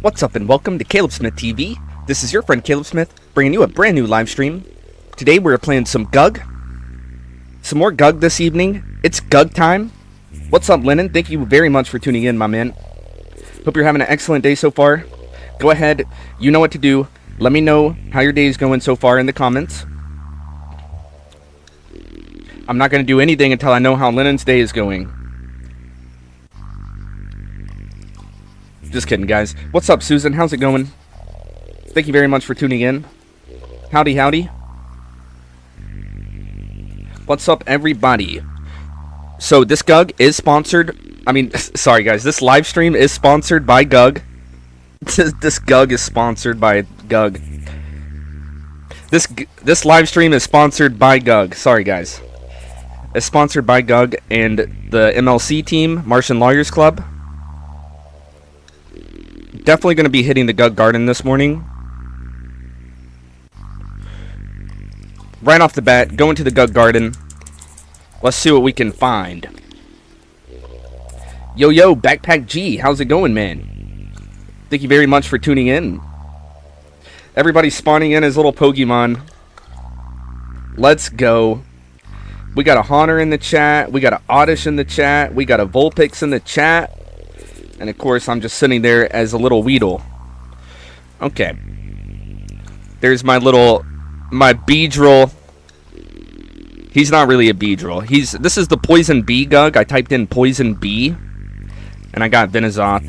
What's up and welcome to Caleb Smith TV. This is your friend Caleb Smith, bringing you a brand new live stream. Today we're playing some GUG. Some more GUG this evening. It's GUG time. What's up, Lennon? Thank you very much for tuning in, my man. Hope you're having an excellent day so far. Go ahead, you know what to do. Let me know how your day is going so far in the comments. I'm not going to do anything until I know how Lennon's day is going. Just kidding, guys. What's up, Susan? How's it going? Thank you very much for tuning in. Howdy, howdy. What's up, everybody? So, this GUG is sponsored... sorry, guys. This live stream is sponsored by GUG. This GUG is sponsored by GUG. This live stream is sponsored by GUG. Sorry, guys. It's sponsored by GUG and the MLC team, Martian Lawyers Club. Definitely going to be hitting the GUG Garden this morning. Right off the bat, going to the GUG Garden. Let's see what we can find. Yo, Backpack G, how's it going, man? Thank you very much for tuning in. Everybody's spawning in as little Pokemon. Let's go. We got a Haunter in the chat. We got an Oddish in the chat. We got a Vulpix in the chat. And of course, I'm just sitting there as a little Weedle. Okay. There's my Beedrill. He's not really a Beedrill. This is the Poison Bee GUG. I typed in Poison Bee. And I got Venusaur.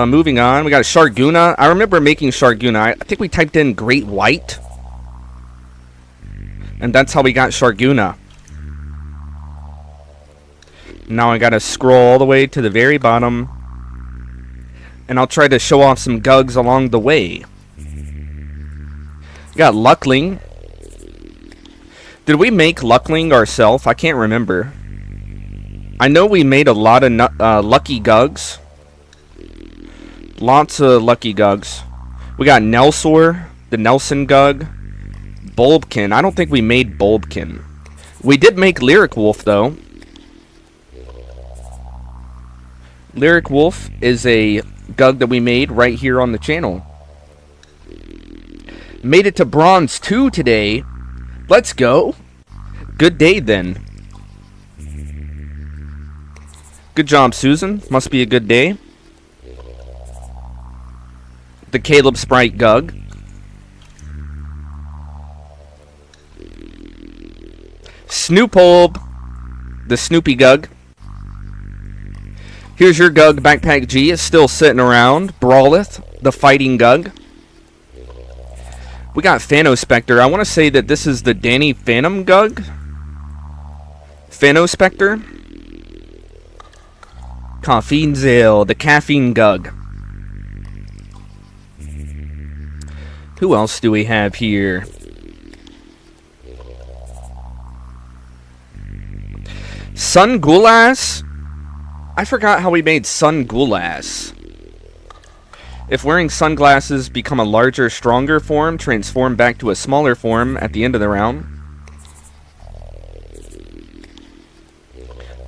Moving on, we got a Sharguna. I remember making Sharguna. I think we typed in Great White. And that's how we got Sharguna. Now I gotta scroll all the way to the very bottom. And I'll try to show off some GUGs along the way. We got Luckling. Did we make Luckling ourselves? I can't remember. I know we made a lot of Lucky GUGs. Lots of Lucky GUGs. We got Nelsaur, the Nelson GUG. Bulbkin. I don't think we made Bulbkin. We did make Lyric Wolf, though. Lyric Wolf is a GUG that we made right here on the channel. Made it to Bronze 2 today. Let's go. Good day, then. Good job, Susan. Must be a good day. The Caleb Sprite GUG. Snoopolb. The Snoopy GUG. Here's your GUG, Backpack G. It's still sitting around. Brawlith, the Fighting GUG. We got Phanospectre. I want to say that this is the Danny Phantom GUG. Phanospectre. Caffeinezale, the Caffeine GUG. Who else do we have here? Sungulass? I forgot how we made Sungulass. If wearing sunglasses become a larger, stronger form, transform back to a smaller form at the end of the round.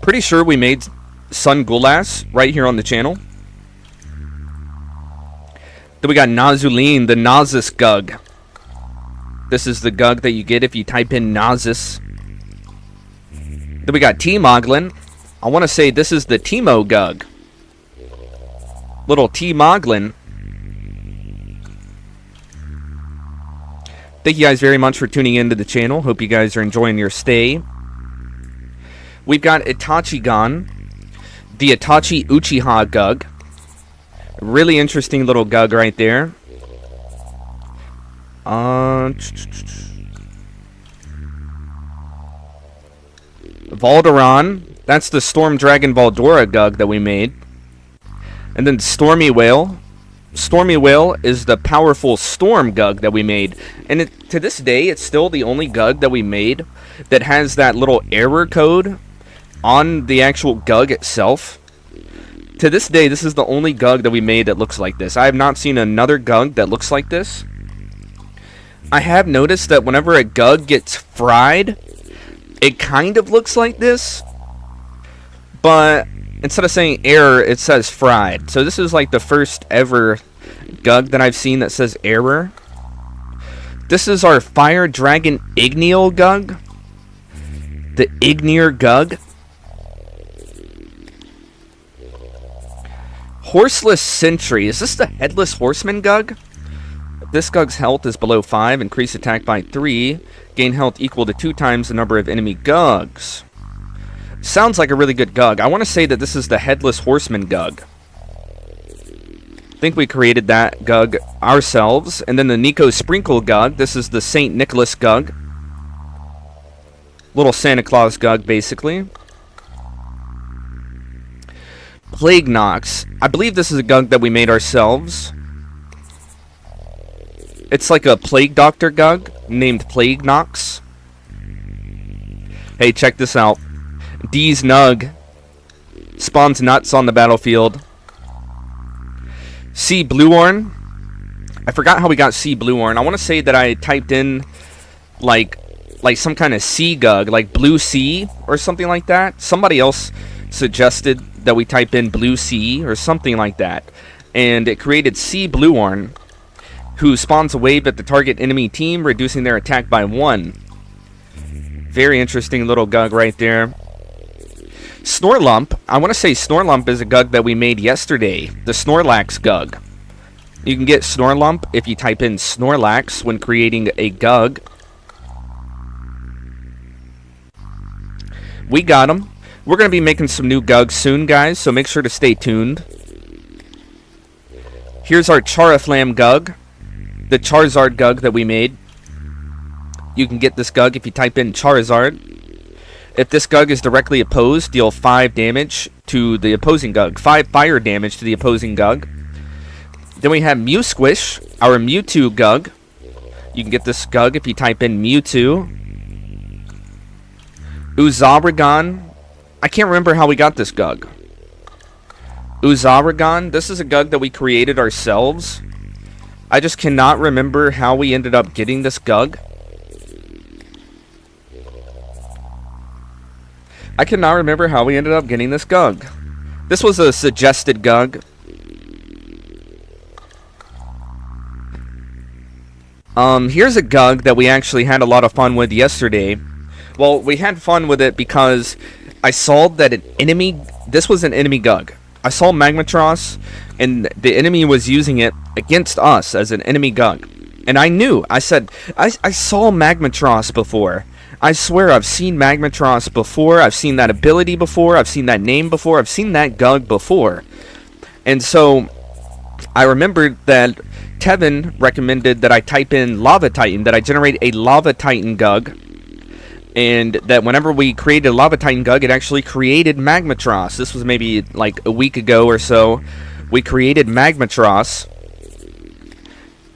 Pretty sure we made Sungulass right here on the channel. Then we got Nazuline, the Nazus GUG. This is the GUG that you get if you type in Nazus. Then we got T-Moglin. I want to say this is the Teemo GUG. Little T-Moglin. Thank you guys very much for tuning into the channel. Hope you guys are enjoying your stay. We've got Itachigan. The Itachi Uchiha GUG. Really interesting little GUG right there. Valderon. That's the Storm Dragon Valdora GUG that we made. And then Stormy Whale. Stormy Whale is the powerful Storm GUG that we made. And to this day, it's still the only GUG that we made that has that little error code on the actual GUG itself. To this day, this is the only GUG that we made that looks like this. I have not seen another GUG that looks like this. I have noticed that whenever a GUG gets fried, it kind of looks like this. But instead of saying error, it says fried. So this is like the first ever GUG that I've seen that says error. This is our Fire Dragon Igneal GUG. The Ignear GUG. Horseless Sentry. Is this the Headless Horseman GUG? This GUG's health is below 5. Increase attack by 3. Gain health equal to 2 times the number of enemy GUGs. Sounds like a really good GUG. I want to say that this is the Headless Horseman GUG. I think we created that GUG ourselves. And then the Nico Sprinkle GUG. This is the St. Nicholas GUG. Little Santa Claus GUG, basically. Plague Nox. I believe this is a GUG that we made ourselves. It's like a Plague Doctor GUG named Plague Nox. Hey, check this out. D's Nug spawns nuts on the battlefield. C. Bluehorn. I forgot how we got C. Bluehorn. I want to say that I typed in like some kind of sea GUG, like Blue Sea or something like that. Somebody else suggested that we type in Blue Sea or something like that, and it created C. Bluehorn, who spawns a wave at the target enemy team, reducing their attack by 1. Very interesting little GUG right there. Snorlump. I want to say Snorlump is a GUG that we made yesterday. The Snorlax GUG. You can get Snorlump if you type in Snorlax when creating a GUG. We got him. We're going to be making some new GUGs soon, guys, so make sure to stay tuned. Here's our Charaflam GUG. The Charizard GUG that we made. You can get this GUG if you type in Charizard. If this GUG is directly opposed, deal 5 damage to the opposing GUG. 5 fire damage to the opposing GUG. Then we have Mewsquish, our Mewtwo GUG. You can get this GUG if you type in Mewtwo. Uzaragon. I can't remember how we got this GUG. Uzaragon. This is a GUG that we created ourselves. I just cannot remember how we ended up getting this GUG. I cannot remember how we ended up getting this GUG. This was a suggested GUG. Here's a GUG that we actually had a lot of fun with yesterday. Well, we had fun with it because I saw that this was an enemy GUG. I saw Magmatros, and the enemy was using it against us as an enemy GUG. And I knew, I said, I saw Magmatros before. I swear I've seen Magmatros before. I've seen that ability before. I've seen that name before. I've seen that GUG before. And so I remembered that Tevin recommended that I type in Lava Titan, that I generate a Lava Titan GUG. And that whenever we created a Lava Titan GUG, it actually created Magmatros. This was maybe like a week ago or so. We created Magmatros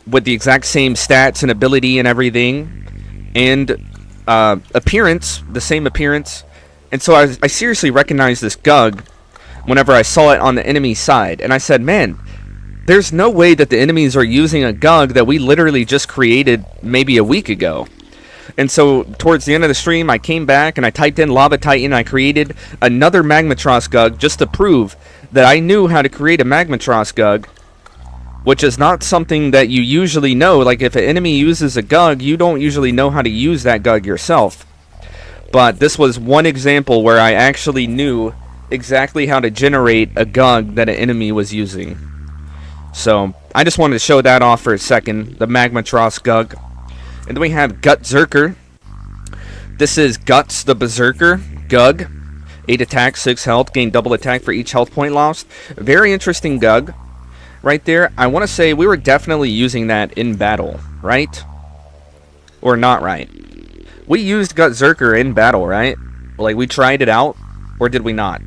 with the exact same stats and ability and everything. And appearance, the same appearance. And so I seriously recognized this GUG whenever I saw it on the enemy side. And I said, man, there's no way that the enemies are using a GUG that we literally just created maybe a week ago. And so towards the end of the stream, I came back and I typed in Lava Titan. I created another Magmatros GUG just to prove that I knew how to create a Magmatros GUG, which is not something that you usually know. Like, if an enemy uses a GUG, you don't usually know how to use that GUG yourself. But this was one example where I actually knew exactly how to generate a GUG that an enemy was using. So, I just wanted to show that off for a second, the Magmatros GUG. And then we have Gutzerker. This is Guts the Berserker GUG. 8 attack, 6 health, gain double attack for each health point lost. Very interesting GUG. Right there, I want to say we were definitely using that in battle, right? Or not, right? We used Gutzerker in battle, right? Like, we tried it out, or did we not?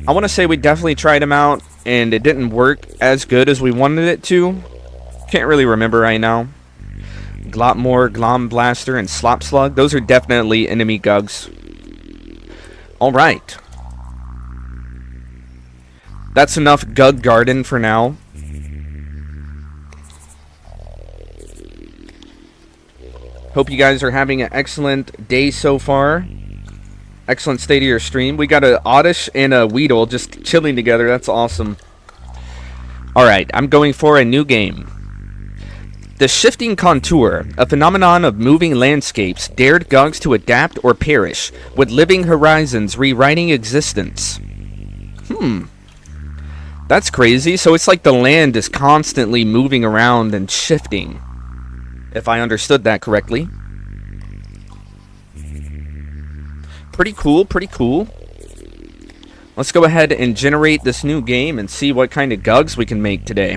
I want to say we definitely tried him out, and it didn't work as good as we wanted it to. Can't really remember right now. Glotmore, Glom Blaster, and Slop Slug, those are definitely enemy GUGs. Alright. That's enough GUG Garden for now. Hope you guys are having an excellent day so far. Excellent state of your stream. We got a Oddish and a Weedle just chilling together. That's awesome. Alright, I'm going for a new game. The shifting contour, a phenomenon of moving landscapes, dared GUGs to adapt or perish, with living horizons rewriting existence. That's crazy. So it's like the land is constantly moving around and shifting, if I understood that correctly. Pretty cool, pretty cool. Let's go ahead and generate this new game and see what kind of GUGs we can make today.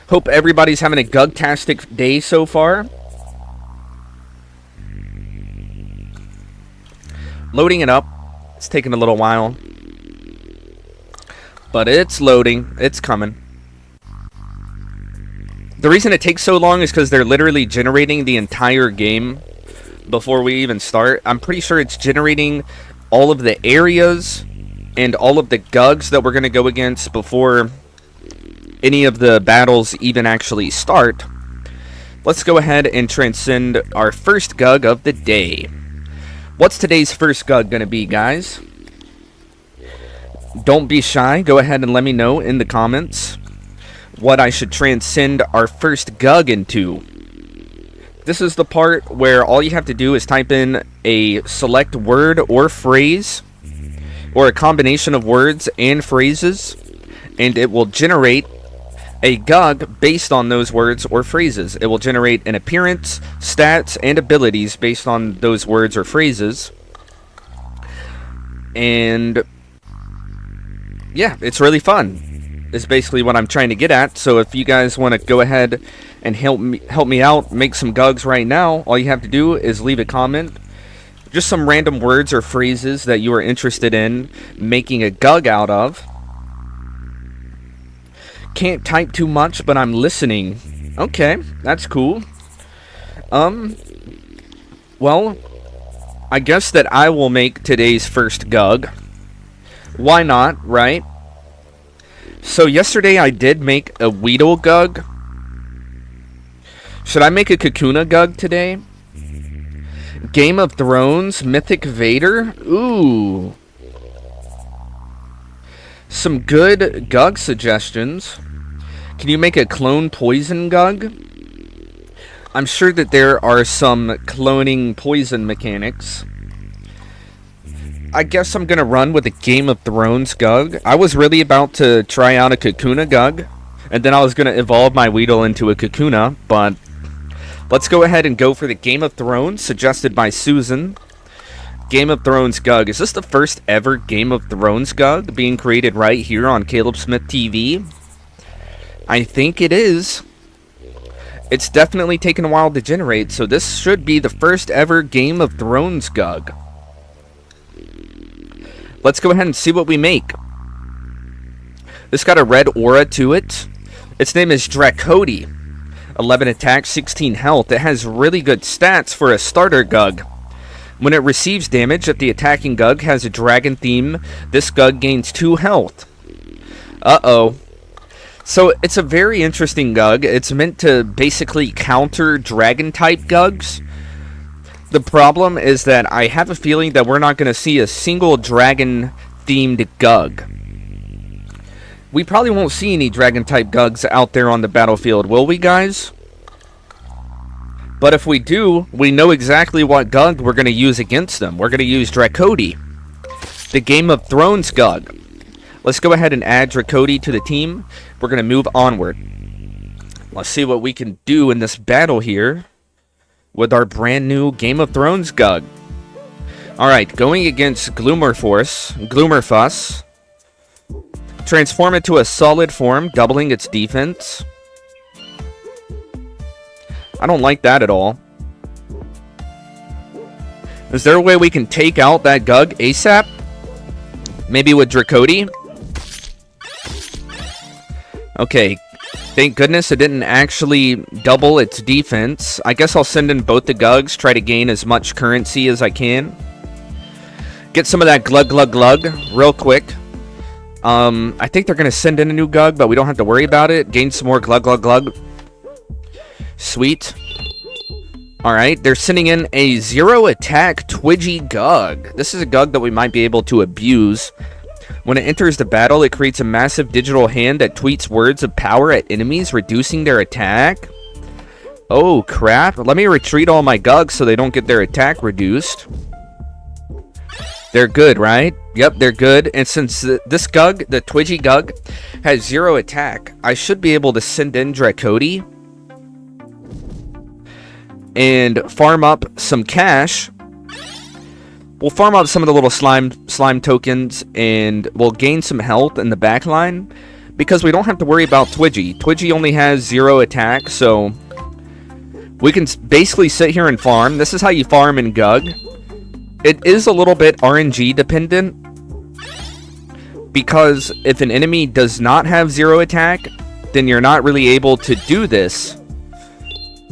Hope everybody's having a GUG-tastic day so far. Loading it up. It's taking a little while. But it's loading. It's coming. The reason it takes so long is because they're literally generating the entire game before we even start. I'm pretty sure it's generating all of the areas and all of the GUGs that we're going to go against before any of the battles even actually start. Let's go ahead and transcend our first GUG of the day. What's today's first GUG going to be, guys? Don't be shy. Go ahead and let me know in the comments what I should transcend our first GUG into. This is the part where all you have to do is type in a select word or phrase, or a combination of words and phrases, and it will generate a GUG based on those words or phrases. It will generate an appearance, stats, and abilities based on those words or phrases. And yeah, it's really fun. It's basically what I'm trying to get at. So if you guys want to go ahead and help me out, make some GUGs right now, all you have to do is leave a comment. Just some random words or phrases that you are interested in making a GUG out of. Can't type too much, but I'm listening. Okay, that's cool. Well, I guess that I will make today's first GUG. Why not, right? So yesterday I did make a Weedle GUG. Should I make a Kakuna GUG today? Game of Thrones, Mythic Vader? Ooh. Some good GUG suggestions. Can you make a clone poison GUG? I'm sure that there are some cloning poison mechanics. I guess I'm going to run with a Game of Thrones GUG. I was really about to try out a Kakuna GUG, and then I was going to evolve my Weedle into a Kakuna, but let's go ahead and go for the Game of Thrones, suggested by Susan. Game of Thrones GUG. Is this the first ever Game of Thrones GUG being created right here on Caleb Smith TV? I think it is. It's definitely taken a while to generate, so this should be the first ever Game of Thrones GUG. Let's go ahead and see what we make. This got a red aura to it. Its name is Dracody. 11 attack, 16 health. It has really good stats for a starter GUG. When it receives damage, if the attacking GUG has a dragon theme, this GUG gains 2 health. Uh-oh. So it's a very interesting GUG. It's meant to basically counter dragon-type GUGs. The problem is that I have a feeling that we're not going to see a single dragon-themed GUG. We probably won't see any dragon-type GUGs out there on the battlefield, will we, guys? But if we do, we know exactly what GUG we're going to use against them. We're going to use Dracody, the Game of Thrones GUG. Let's go ahead and add Dracody to the team. We're going to move onward. Let's see what we can do in this battle here with our brand new Game of Thrones GUG. Alright, going against Gloomerfuss. Transform it to a solid form, doubling its defense. I don't like that at all. Is there a way we can take out that GUG ASAP? Maybe with Dracody? Okay, thank goodness it didn't actually double its defense. I guess I'll send in both the GUGs, try to gain as much currency as I can. Get some of that glug glug glug real quick. I think they're going to send in a new GUG, but we don't have to worry about it. Gain some more glug glug glug. Sweet. Alright, they're sending in a 0 attack Twitchy GUG. This is a GUG that we might be able to abuse. When it enters the battle, it creates a massive digital hand that tweets words of power at enemies, reducing their attack. Oh, crap. Let me retreat all my GUGs so they don't get their attack reduced. They're good, right? Yep, they're good. And since this GUG, the Twitchy GUG, has 0 attack, I should be able to send in Dracody and farm up some cash. We'll farm up some of the little slime tokens, and we'll gain some health in the back line because we don't have to worry about Twitchy. Twitchy only has 0 attack, so we can basically sit here and farm. This is how you farm in GUG. It is a little bit RNG dependent because if an enemy does not have 0 attack, then you're not really able to do this.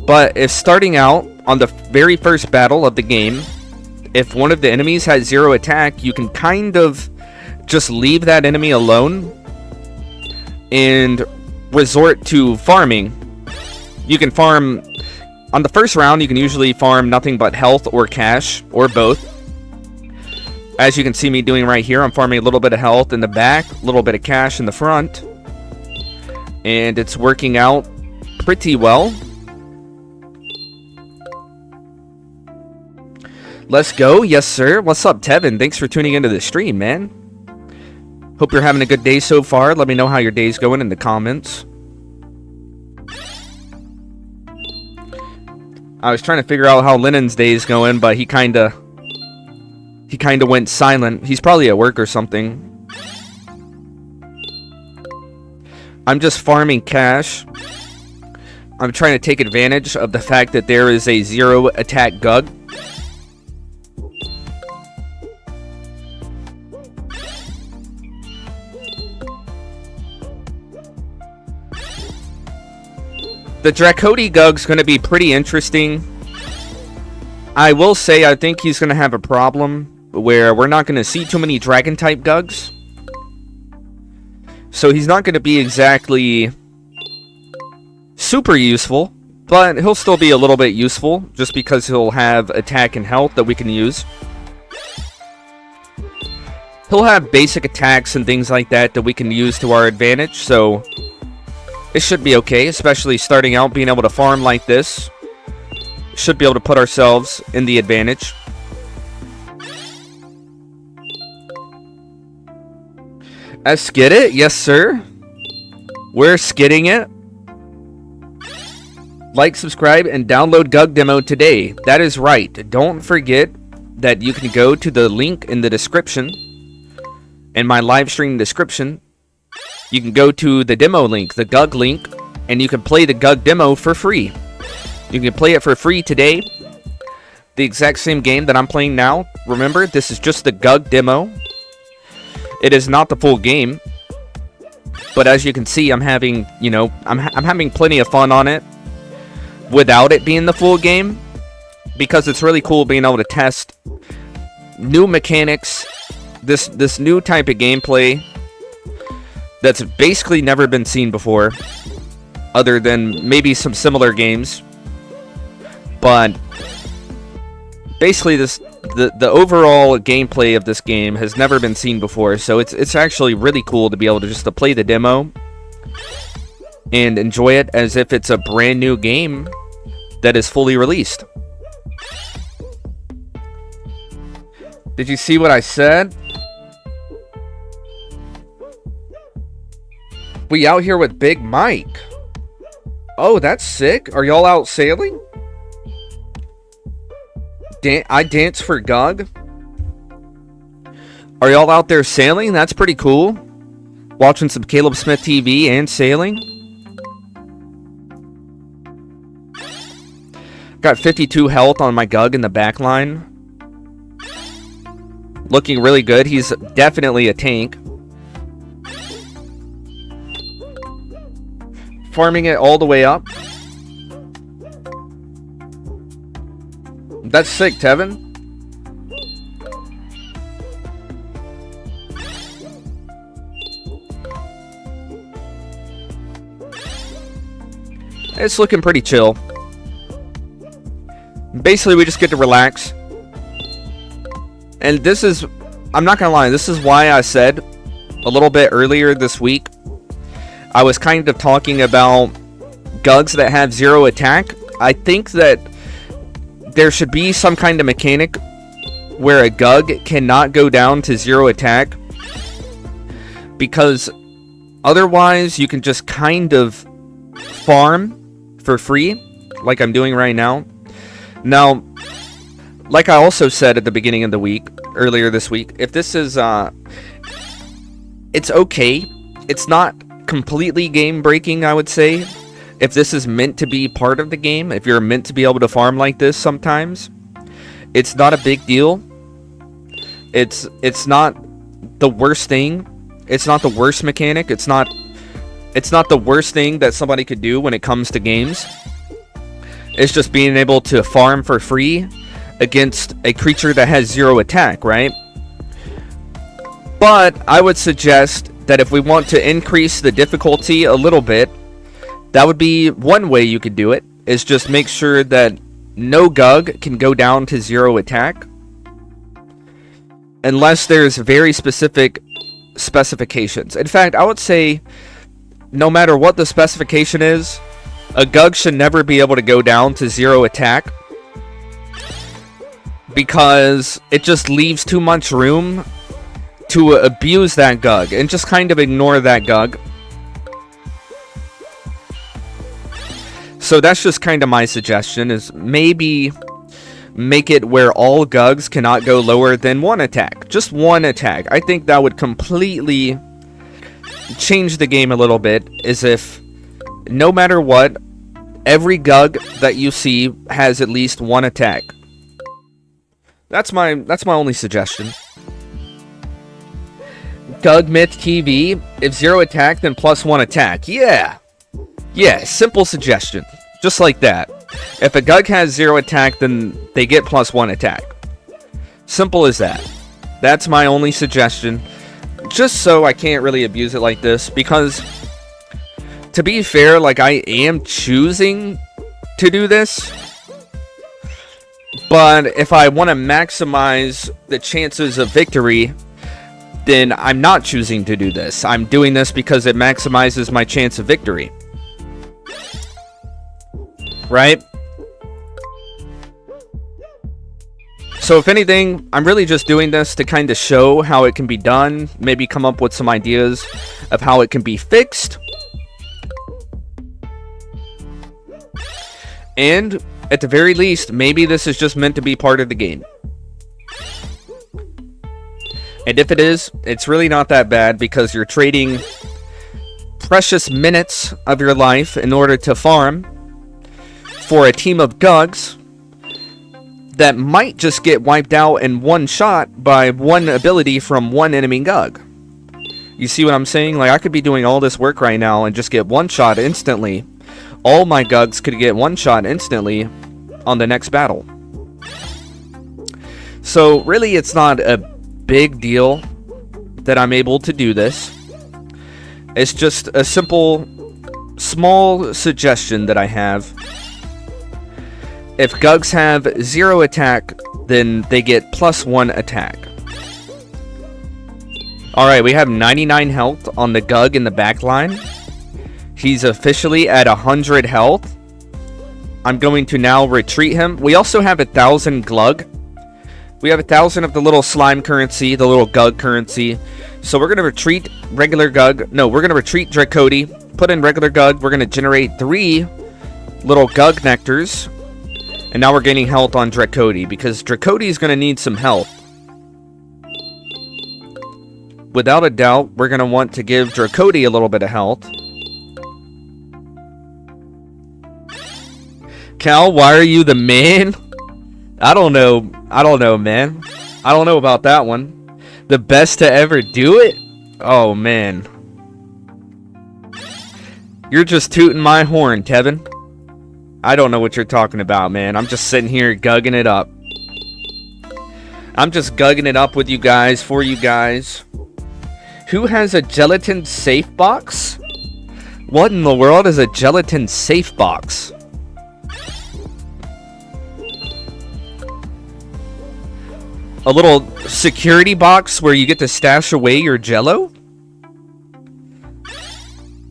But if starting out on the very first battle of the game, if one of the enemies has 0 attack, you can kind of just leave that enemy alone and resort to farming. You can farm on the first round. You can usually farm nothing but health or cash or both. As you can see me doing right here, I'm farming a little bit of health in the back, a little bit of cash in the front, and it's working out pretty well. Let's go. Yes, sir. What's up, Tevin? Thanks for tuning into the stream, man. Hope you're having a good day so far. Let me know how your day's going in the comments. I was trying to figure out how Lennon's day's going, but he kind of went silent. He's probably at work or something. I'm just farming cash. I'm trying to take advantage of the fact that there is a 0 attack GUG. The Dracody GUG's going to be pretty interesting. I will say I think he's going to have a problem where we're not going to see too many dragon type GUGs. So he's not going to be exactly super useful, but he'll still be a little bit useful just because he'll have attack and health that we can use. He'll have basic attacks and things like that we can use to our advantage, so it should be okay, especially starting out being able to farm like this. Should be able to put ourselves in the advantage. Skid it? Yes, sir. We're skidding it. Like, subscribe, and download GUG demo today. That is right. Don't forget that you can go to the link in the description, in my live stream description. You can go to the demo link, the GUG link, and you can play the GUG demo for free. You can play it for free today. The exact same game that I'm playing now. Remember, this is just the GUG demo. It is not the full game. But as you can see, I'm having, I'm having plenty of fun on it without it being the full game, because it's really cool being able to test new mechanics, this new type of gameplay that's basically never been seen before, other than maybe some similar games. But basically the overall gameplay of this game has never been seen before, so it's actually really cool to be able to just to play the demo and enjoy it as if it's a brand new game that is fully released. Did you see what I said? We out here with Big Mike. Oh, that's sick. Are y'all out sailing? I dance for GUG. Are y'all out there sailing? That's pretty cool. Watching some Caleb Smith TV and sailing. Got 52 health on my GUG in the back line. Looking really good. He's definitely a tank. Farming it all the way up. That's sick, Tevin. It's looking pretty chill. basically we just get to relax. And this is, I'm not gonna lie, this is why I said a little bit earlier this week, I was kind of talking about GUGs that have 0 attack. I think that there should be some kind of mechanic where a GUG cannot go down to 0 attack, because otherwise you can just kind of farm for free like I'm doing right now. Now, like I also said at the beginning of the week, earlier this week, if this is it's okay, it's not completely game breaking, I would say, if this is meant to be part of the game, if you're meant to be able to farm like this sometimes. It's not a big deal. It's not the worst thing. It's not the worst mechanic. It's not the worst thing that somebody could do when it comes to games. It's just being able to farm for free against a creature that has 0 attack, right? But I would suggest that if we want to increase the difficulty a little bit, that would be one way you could do it, is just make sure that no GUG can go down to 0 attack, unless there's very specific specifications. In fact, I would say no matter what the specification is, a GUG should never be able to go down to 0 attack, because it just leaves too much room to abuse that GUG and just kind of ignore that GUG. So that's just kind of my suggestion, is maybe make it where all GUGs cannot go lower than 1 attack. Just 1 attack. I think that would completely change the game a little bit, is if no matter what, every GUG that you see has at least 1 attack. That's my only suggestion. GUG Myth TV, if 0 attack, then +1 attack. Yeah, simple suggestion. Just like that. If a GUG has 0 attack, then they get +1 attack. Simple as that. That's my only suggestion. Just so I can't really abuse it like this, because to be fair, like, I am choosing to do this, but if I want to maximize the chances of victory, then I'm not choosing to do this. I'm doing this because it maximizes my chance of victory. Right? So if anything, I'm really just doing this to kind of show how it can be done, maybe come up with some ideas of how it can be fixed. And at the very least, maybe this is just meant to be part of the game. And if it is, it's really not that bad, because you're trading precious minutes of your life in order to farm for a team of GUGs that might just get wiped out in one shot by one ability from one enemy GUG. You see what I'm saying? Like, I could be doing all this work right now and just get one shot instantly. All my GUGs could get one shot instantly on the next battle. So really, it's not a big deal that I'm able to do this. It's just a simple, small suggestion that I have. If GUGs have 0 attack, then they get +1 attack. Alright, we have 99 health on the GUG in the back line. He's officially at 100 health. I'm going to now retreat him. We also have 1,000 GLUG. We have 1,000 of the little slime currency, the little GUG currency. So we're going to retreat regular GUG. No, we're going to retreat Dracody. Put in regular GUG. We're going to generate 3 little GUG nectars. And now we're gaining health on Dracody, because Dracody is going to need some health. Without a doubt, we're going to want to give Dracody a little bit of health. Cal, why are you the man? I don't know, man. I don't know about that one. The best to ever do it? Oh, man. You're just tooting my horn, Tevin. I don't know what you're talking about, man. I'm just sitting here gugging it up. I'm just gugging it up with you guys, for you guys. Who has a gelatin safe box? What in the world is a gelatin safe box? A little security box where you get to stash away your jello?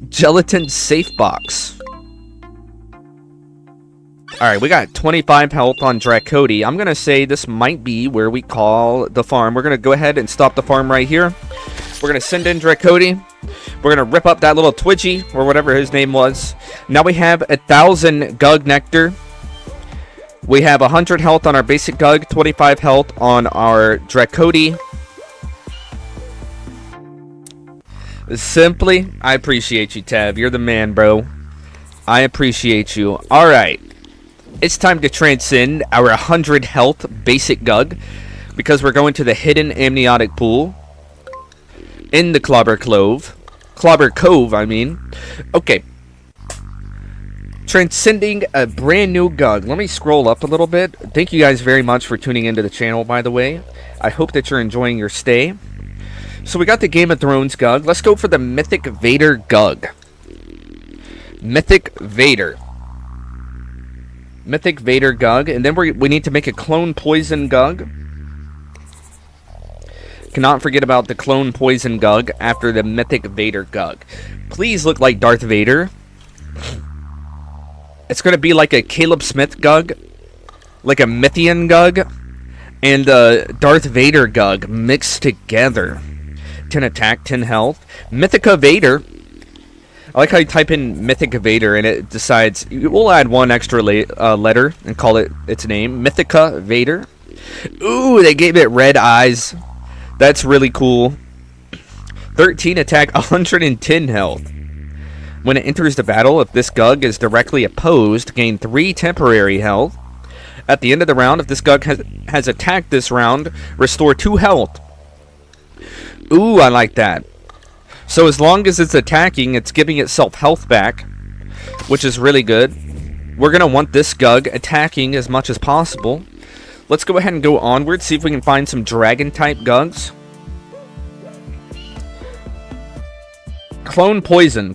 Gelatin safe box. Alright, we got 25 health on Dracody. I'm going to say this might be where we call the farm. We're going to go ahead and stop the farm right here. We're going to send in Dracody. We're going to rip up that little Twitchy, or whatever his name was. Now we have 1,000 GUG nectar. We have 100 health on our basic GUG, 25 health on our Dracody. Simply, I appreciate you, Tav. You're the man, bro. I appreciate you. Alright. It's time to transcend our 100 health basic GUG, because we're going to the hidden amniotic pool in the Clobber Cove, I mean. Okay. Transcending a brand new GUG. Let me scroll up a little bit. Thank you guys very much for tuning into the channel, by the way. I hope that you're enjoying your stay. So we got the Game of Thrones GUG. Let's go for the Mythic Vader GUG. Mythic Vader GUG. And then we need to make a Clone Poison GUG. Cannot forget about the Clone Poison GUG after the Mythic Vader GUG. Please look like Darth Vader. It's going to be like a Caleb Smith GUG, like a Mythian GUG, and a Darth Vader GUG mixed together. 10 attack, 10 health. Mythica Vader. I like how you type in Mythica Vader and it decides, we'll add one extra letter and call it its name. Mythica Vader. Ooh, they gave it red eyes. That's really cool. 13 attack, 110 health. When it enters the battle, if this GUG is directly opposed, gain 3 temporary health. At the end of the round, if this GUG has attacked this round, restore 2 health. Ooh, I like that. So as long as it's attacking, it's giving itself health back, which is really good. We're going to want this GUG attacking as much as possible. Let's go ahead and go onward, see if we can find some dragon-type GUGs. Clone Poison.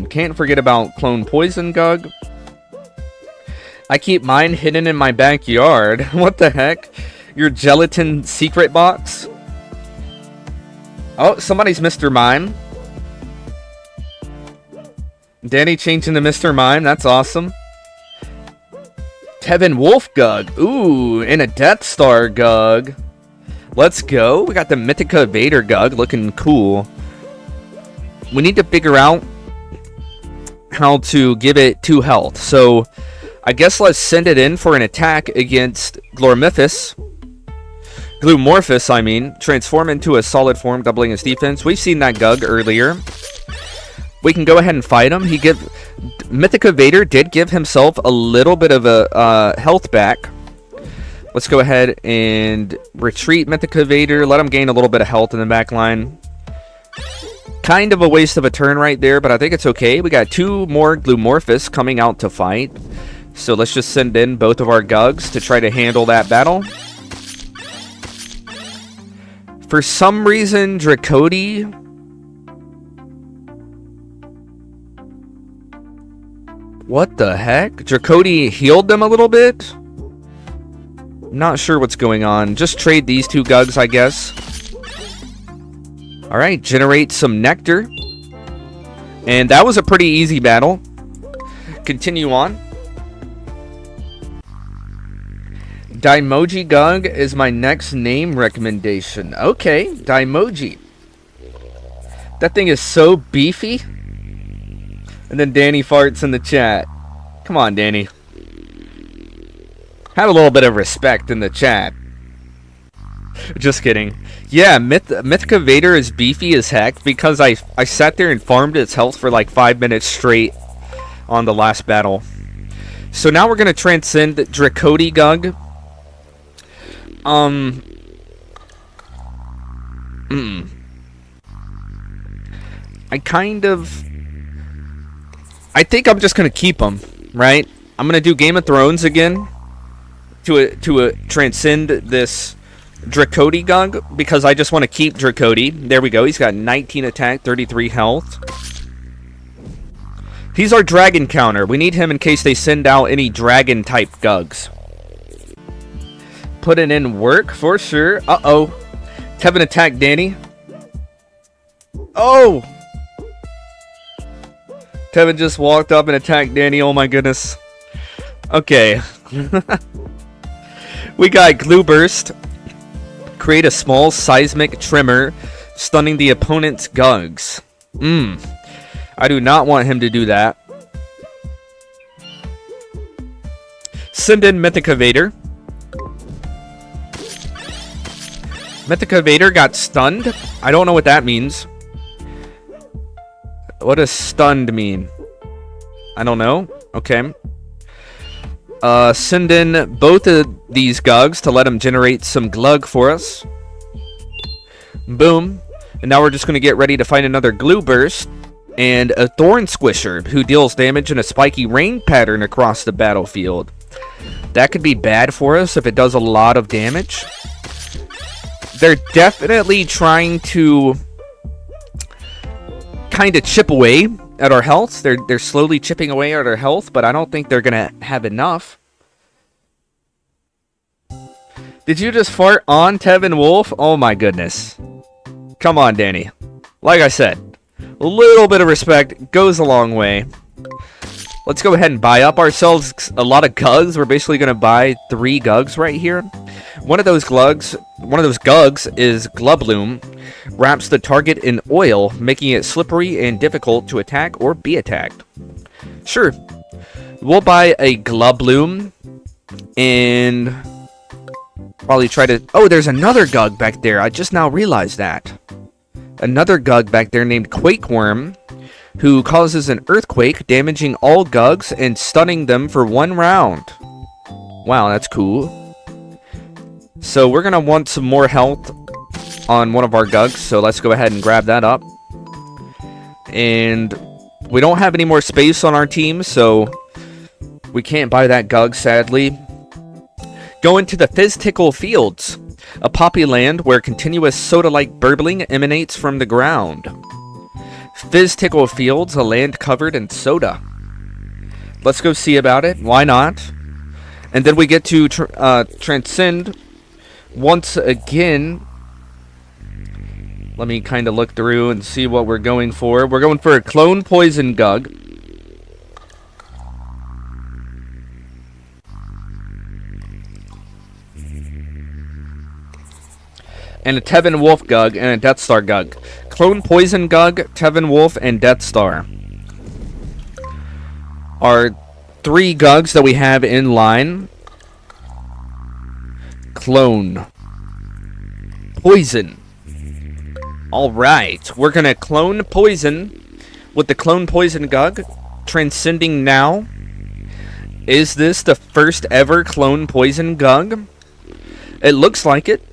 Can't forget about Clone Poison GUG. I keep mine hidden in my backyard. What the heck? Your gelatin secret box? Oh, somebody's Mr. Mime. Danny changing to Mr. Mime. That's awesome. Tevin Wolf GUG. Ooh, and a Death Star GUG. Let's go. We got the Mythica Vader GUG looking cool. We need to figure out how to give it 2 health. So, I guess let's send it in for an attack against Glumorphus, I mean. Transform into a solid form, doubling his defense. We've seen that GUG earlier. We can go ahead and fight him. Mythica Vader did give himself a little bit of a health back. Let's go ahead and retreat Mythica Vader. Let him gain a little bit of health in the back line. Kind of a waste of a turn right there, but I think it's okay. We got 2 more Glumorphus coming out to fight. So let's just send in both of our GUGs to try to handle that battle. For some reason, Dracody... What the heck? Dracody healed them a little bit? Not sure what's going on. Just trade these 2 GUGs, I guess. Alright, generate some nectar. And that was a pretty easy battle. Continue on. Daimoji GUG is my next name recommendation. Okay, Daimoji. That thing is so beefy. And then Danny farts in the chat. Come on, Danny. Have a little bit of respect in the chat. Just kidding. Yeah, Mythica Vader is beefy as heck because I sat there and farmed its health for like 5 minutes straight on the last battle. So now we're going to transcend Dracody GUG. I think I'm just going to keep them, right? I'm going to do Game of Thrones again to transcend this Dracody GUG because I just want to keep Dracody. There we go. He's got 19 attack, 33 health. He's our dragon counter. We need him in case they send out any dragon type GUGs. putting in work for sure. Uh-oh. Tevin attacked Danny. Oh! Tevin just walked up and attacked Danny. Oh my goodness. Okay. We got Glue Burst. Create a small seismic tremor, stunning the opponent's GUGs. I do not want him to do that. Send in Mythicavator. Mythicavator got stunned. I don't know what that means. What does stunned mean? I don't know. Okay. Send in both of these GUGs to let them generate some glug for us. Boom. And now we're just going to get ready to find another Glue Burst. And a Thorn Squisher, who deals damage in a spiky rain pattern across the battlefield. That could be bad for us if it does a lot of damage. They're definitely trying to kind of chip away at our health. They're slowly chipping away at our health, but I don't think they're going to have enough. Did you just fart on Tevin Wolf? Oh my goodness. Come on, Danny. Like I said, a little bit of respect goes a long way. Let's go ahead and buy up ourselves a lot of GUGs. We're basically going to buy 3 GUGs right here. One of those GUGs is Glubloom. Wraps the target in oil, making it slippery and difficult to attack or be attacked. Sure. We'll buy a Glubloom and probably try to... Oh, there's another GUG back there. I just now realized that. Another GUG back there named Quakeworm, who causes an earthquake, damaging all GUGs and stunning them for 1 round. Wow, that's cool. So we're going to want some more health on one of our GUGs, so let's go ahead and grab that up. And we don't have any more space on our team, so we can't buy that GUG, sadly. Go into the Fizz-Tickle Fields, a poppy land where continuous soda-like burbling emanates from the ground. Fizz-Tickle Fields, a land covered in soda. Let's go see about it. Why not? And then we get to transcend once again. Let me kind of look through and see what we're going for. We're going for a Clone Poison GUG. And a Tevin Wolf GUG and a Death Star GUG. Clone Poison GUG, Tevin Wolf, and Death Star are 3 GUGs that we have in line. Clone Poison. Alright, we're going to Clone Poison with the Clone Poison GUG. Transcending now. Is this the first ever Clone Poison GUG? It looks like it.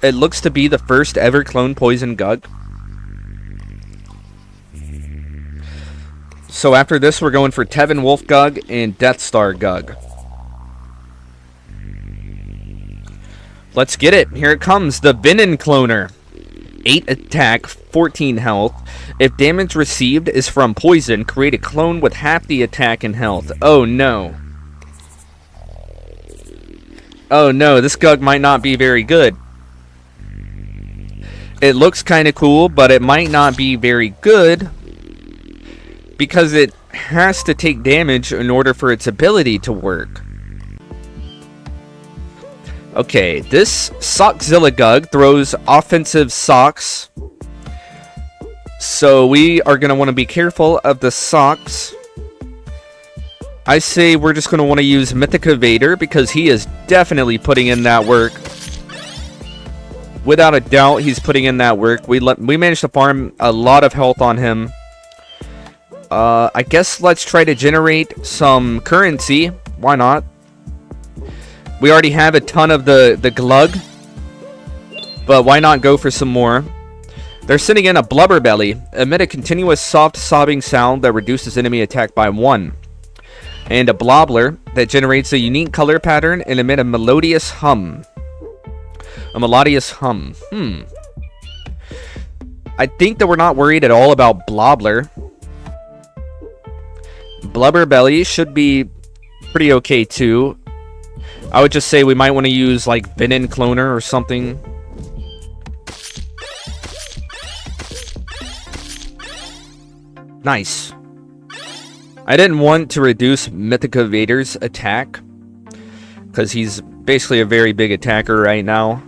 It looks to be the first ever Clone Poison GUG. So after this, we're going for Tevin Wolf GUG and Death Star GUG. Let's get it. Here it comes. The Venom Cloner. 8 attack, 14 health. If damage received is from poison, create a clone with half the attack and health. Oh no. Oh no, this GUG might not be very good. It looks kind of cool, but it might not be very good because it has to take damage in order for its ability to work. Okay, this Sockzilla GUG throws offensive socks. So we are going to want to be careful of the socks. I say we're just going to want to use Mythicavator because he is definitely putting in that work. Without a doubt, he's putting in that work. We managed to farm a lot of health on him. I guess let's try to generate some currency. Why not? We already have a ton of the glug. But why not go for some more? They're sending in a Blubber Belly. Emit a continuous soft sobbing sound that reduces enemy attack by 1. And a Blobbler that generates a unique color pattern and emit a melodious hum. A melodious hum. I think that we're not worried at all about Blobbler. Blubber Belly should be pretty okay too. I would just say we might want to use like Venom Cloner or something. Nice. I didn't want to reduce Mythica Vader's attack, because he's basically a very big attacker right now.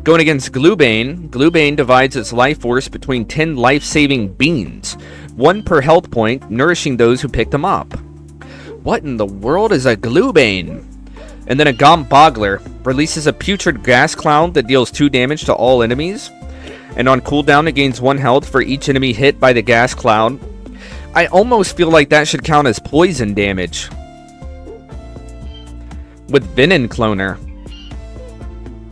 Going against Glubane. Glubane divides its life force between 10 life-saving beans, 1 per health point, nourishing those who pick them up. What in the world is a Glubane? And then a Gombogler releases a putrid gas cloud that deals 2 damage to all enemies. And on cooldown, it gains 1 health for each enemy hit by the gas cloud. I almost feel like that should count as poison damage with Venom Cloner.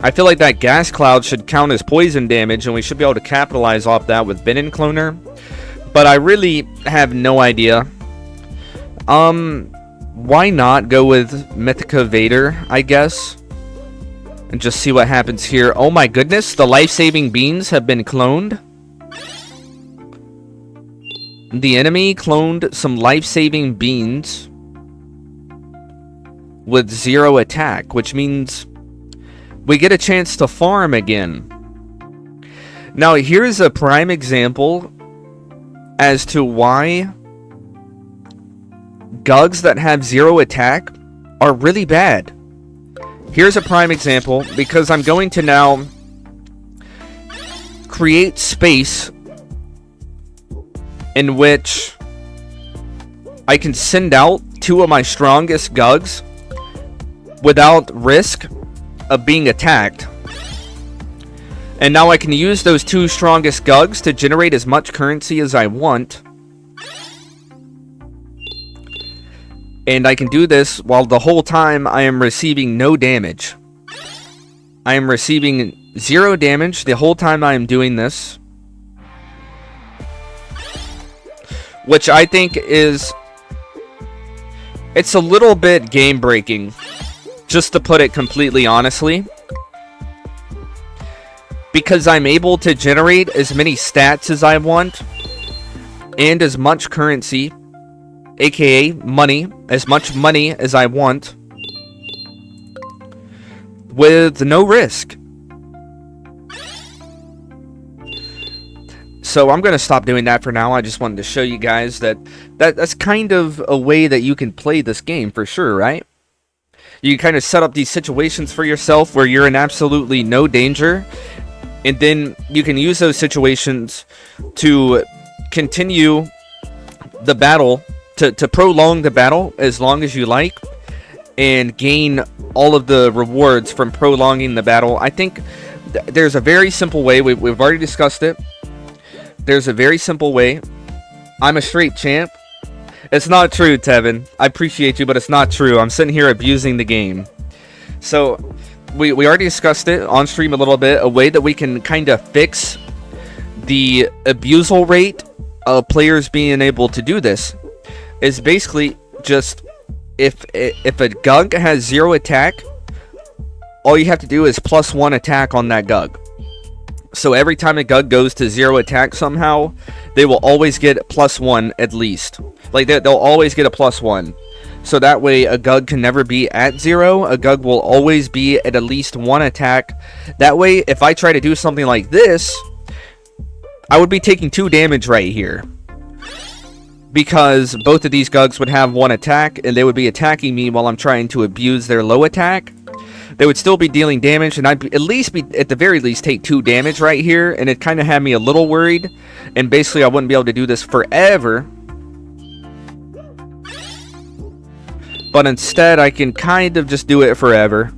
I feel like that gas cloud should count as poison damage, and we should be able to capitalize off that with Venom Cloner. But I really have no idea. Why not go with Mythica Vader, I guess? And just see what happens here. Oh my goodness, the life-saving beans have been cloned. The enemy cloned some life-saving beans with 0 attack, which means we get a chance to farm again. Now, here's a prime example as to why GUGs that have 0 attack are really bad. Here's a prime example, because I'm going to now create space in which I can send out 2 of my strongest GUGs without risk of being attacked. And now I can use those 2 strongest GUGs to generate as much currency as I want. And I can do this while the whole time I am receiving no damage. I am receiving 0 damage the whole time I am doing this. Which I think is... it's a little bit game breaking. Just to put it completely honestly. Because I'm able to generate as many stats as I want. And as much currency, aka money, as much money as I want, with no risk. So I'm going to stop doing that for now. I just wanted to show you guys that's kind of a way that you can play this game for sure, right? You kind of set up these situations for yourself where you're in absolutely no danger, and then you can use those situations to continue the battle, to prolong the battle as long as you like, and gain all of the rewards from prolonging the battle. I think there's a very simple way. We've already discussed it. There's a very simple way. I'm a straight champ. It's not true, Tevin. I appreciate you, but it's not true. I'm sitting here abusing the game. So, we already discussed it on stream a little bit. A way that we can kind of fix the abusal rate of players being able to do this is basically just if a GUG has 0 attack, all you have to do is +1 attack on that GUG. So every time a GUG goes to 0 attack somehow, they will always get +1 at least. Like they'll always get a +1. So that way a GUG can never be at 0. A GUG will always be at least 1 attack. That way, if I try to do something like this, I would be taking 2 damage right here. Because both of these GUGs would have 1 attack, and they would be attacking me while I'm trying to abuse their low attack. They would still be dealing damage, and I'd at the very least, take 2 damage right here, and it kind of had me a little worried. And basically, I wouldn't be able to do this forever. But instead, I can kind of just do it forever.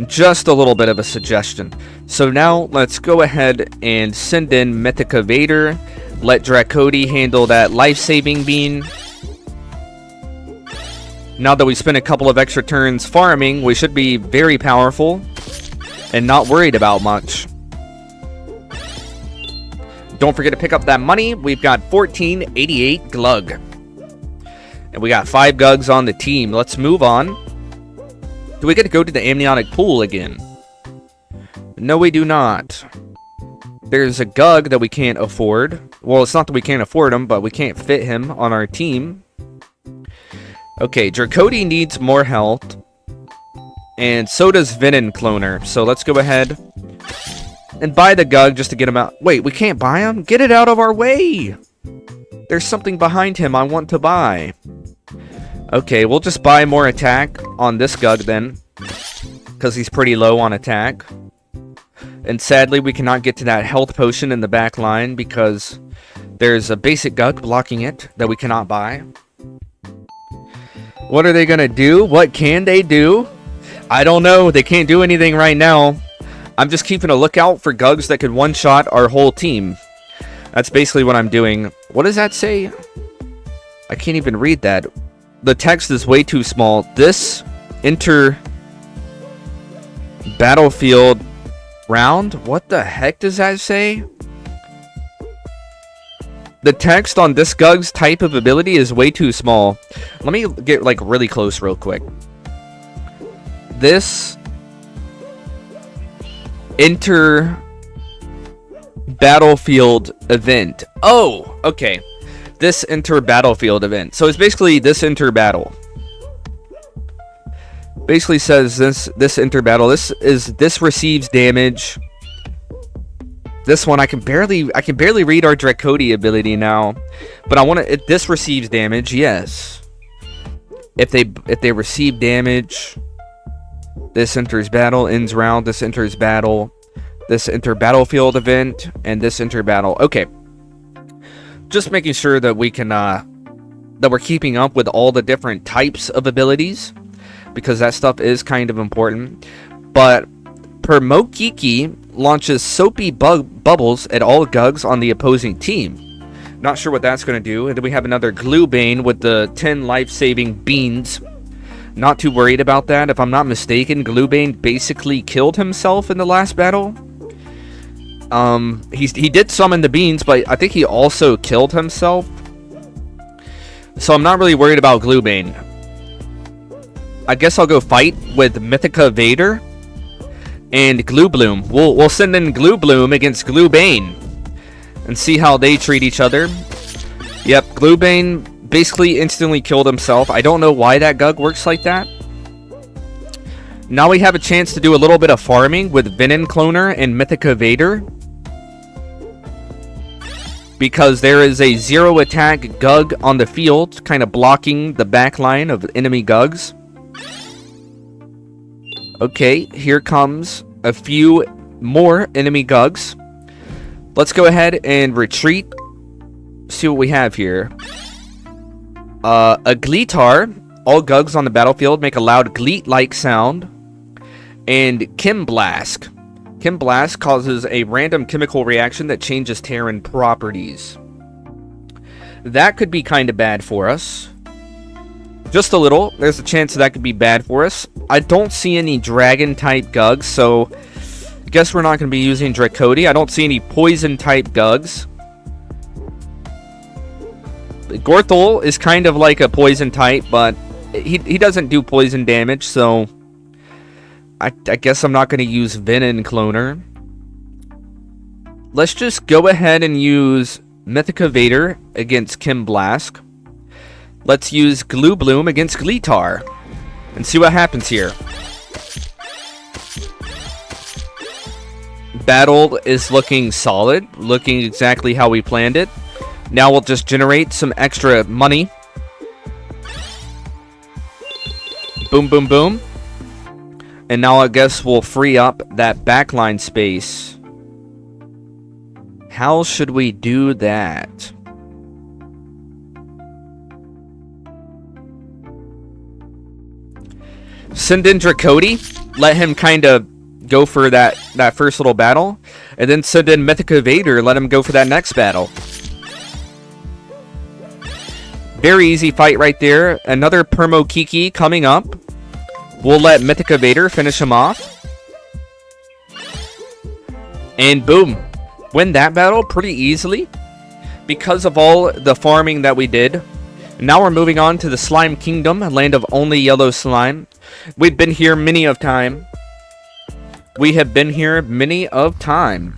Just a little bit of a suggestion. So now, let's go ahead and send in Mythica Vader. Let Dracody handle that life-saving bean. Now that we spent a couple of extra turns farming, we should be very powerful and not worried about much. Don't forget to pick up that money. We've got 1488 glug. And we got 5 GUGs on the team. Let's move on. Do we get to go to the amniotic pool again? No, we do not. There's a GUG that we can't afford. Well, it's not that we can't afford him, but we can't fit him on our team. Okay, Dracody needs more health. And so does Venom Cloner. So let's go ahead and buy the GUG just to get him out. Wait, we can't buy him? Get it out of our way! There's something behind him I want to buy. Okay, we'll just buy more attack on this GUG then. Because he's pretty low on attack. And sadly, we cannot get to that health potion in the back line because there's a basic GUG blocking it that we cannot buy. What are they going to do? What can they do? I don't know. They can't do anything right now. I'm just keeping a lookout for GUGs that could one-shot our whole team. That's basically what I'm doing. What does that say? I can't even read that. The text is way too small. This enter battlefield round? What the heck does that say? The text on this GUG's type of ability is way too small. Let me get like really close real quick. This enter battlefield event. Oh, okay. This enter battlefield event. So it's basically this enter battle. Basically says this enter battle. This receives damage. This one I can barely read our Dracody ability now, but I want to. This receives damage. Yes. If they receive damage, this enters battle, ends round. This enters battle. This enter battlefield event, and this enter battle. Okay. Just making sure that we can that we're keeping up with all the different types of abilities, because that stuff is kind of important. But Permokiki launches soapy bubbles at all GUGs on the opposing team. Not sure what that's going to do. And then we have another Gluebane with the 10 life-saving beans. Not too worried about that. If I'm not mistaken, Gluebane basically killed himself in the last battle. He did summon the beans, but I think he also killed himself. So I'm not really worried about Gluebane. I guess I'll go fight with Mythica Vader and Gluebloom. We'll send in Gluebloom against Gluebane and see how they treat each other. Yep, Gluebane basically instantly killed himself. I don't know why that GUG works like that. Now we have a chance to do a little bit of farming with Venom Cloner and Mythica Vader, because there is a 0 attack GUG on the field, kind of blocking the back line of enemy GUGs. Okay, here comes a few more enemy GUGs. Let's go ahead and retreat. See what we have here. A Gleetar. All GUGs on the battlefield make a loud Gleet-like sound. And Chemblast. Chemblast causes a random chemical reaction that changes Terran properties. That could be kind of bad for us. Just a little. There's a chance that could be bad for us. I don't see any dragon-type GUGs, so I guess we're not going to be using Dracody. I don't see any poison-type GUGs. Gorthol is kind of like a poison type, but he doesn't do poison damage, so I guess I'm not going to use Venom Cloner. Let's just go ahead and use Mythica Vader against Chemblast. Let's use Gluebloom against Gleetar and see what happens here. Battle is looking solid, looking exactly how we planned it. Now we'll just generate some extra money. Boom, boom, boom. And now I guess we'll free up that backline space. How should we do that? Send in Dracody. Let him kind of go for that first little battle. And then send in Mythica Vader. Let him go for that next battle. Very easy fight right there. Another Permokiki coming up. We'll let Mythica Vader finish him off. And boom. Win that battle pretty easily, because of all the farming that we did. Now we're moving on to the Slime Kingdom, land of only yellow slime. We've been here many of time. We have been here many of time.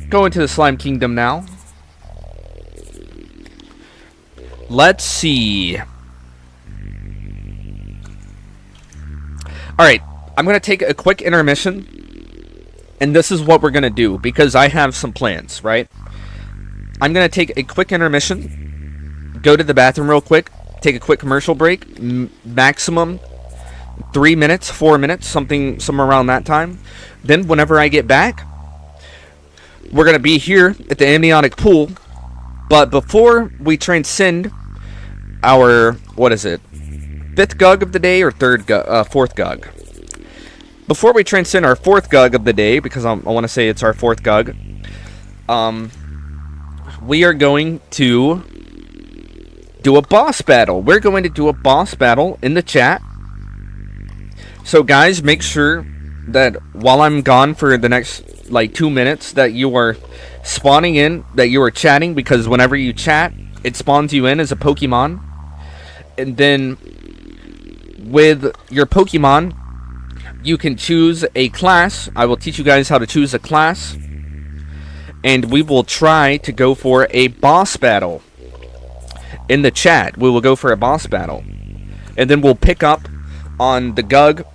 go into the Slime Kingdom now. Let's see. Alright, I'm going to take a quick intermission. And this is what we're going to do, because I have some plans, right? I'm going to take a quick intermission, go to the bathroom real quick, take a quick commercial break, maximum 3 minutes, 4 minutes, somewhere around that time. Then whenever I get back, we're going to be here at the amniotic pool. But before we transcend our, what is it, 5th GUG of the day or 4th GUG? Before we transcend our 4th GUG of the day, because I want to say it's our 4th GUG, we are going to do a boss battle. We're going to do a boss battle in the chat. So guys, make sure that while I'm gone for the next like 2 minutes that you are spawning in, that you are chatting, because whenever you chat, it spawns you in as a Pokemon. And then with your Pokemon, you can choose a class. I will teach you guys how to choose a class. And we will try to go for a boss battle. In the chat, we will go for a boss battle. And then we'll pick up on the GUG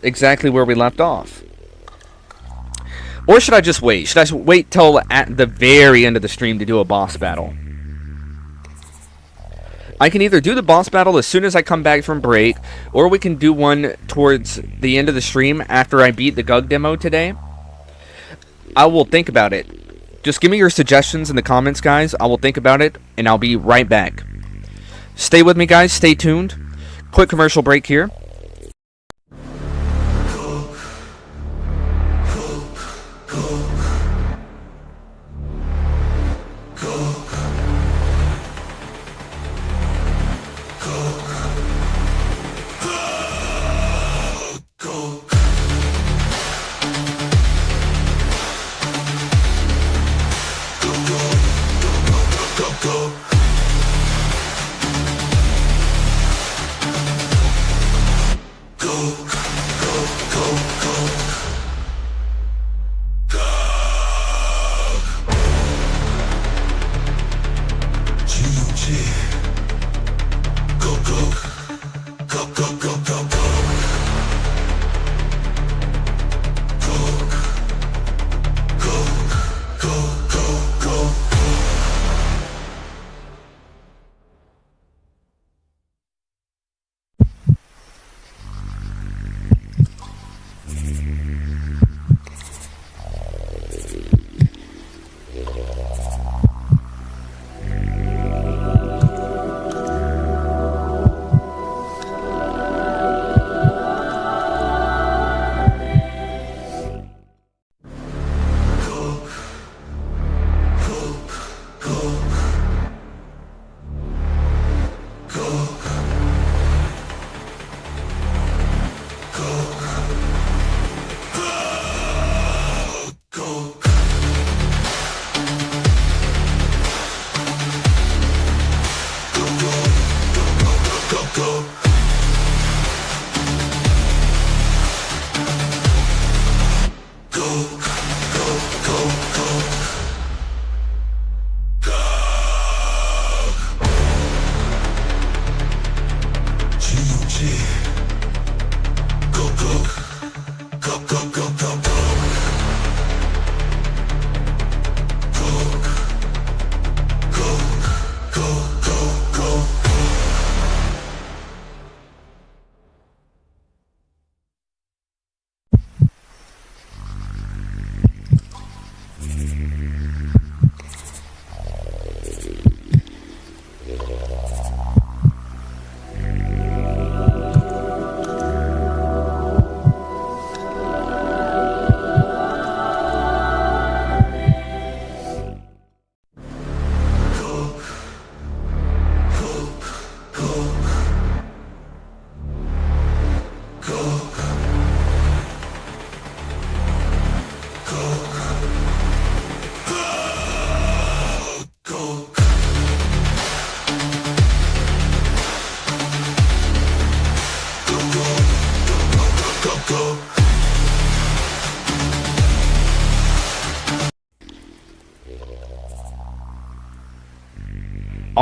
exactly where we left off. Or should I just wait? Should I wait till at the very end of the stream to do a boss battle? I can either do the boss battle as soon as I come back from break, or we can do one towards the end of the stream after I beat the GUG demo today. I will think about it. Just give me your suggestions in the comments, guys. I will think about it, and I'll be right back. Stay with me, guys. Stay tuned. Quick commercial break here.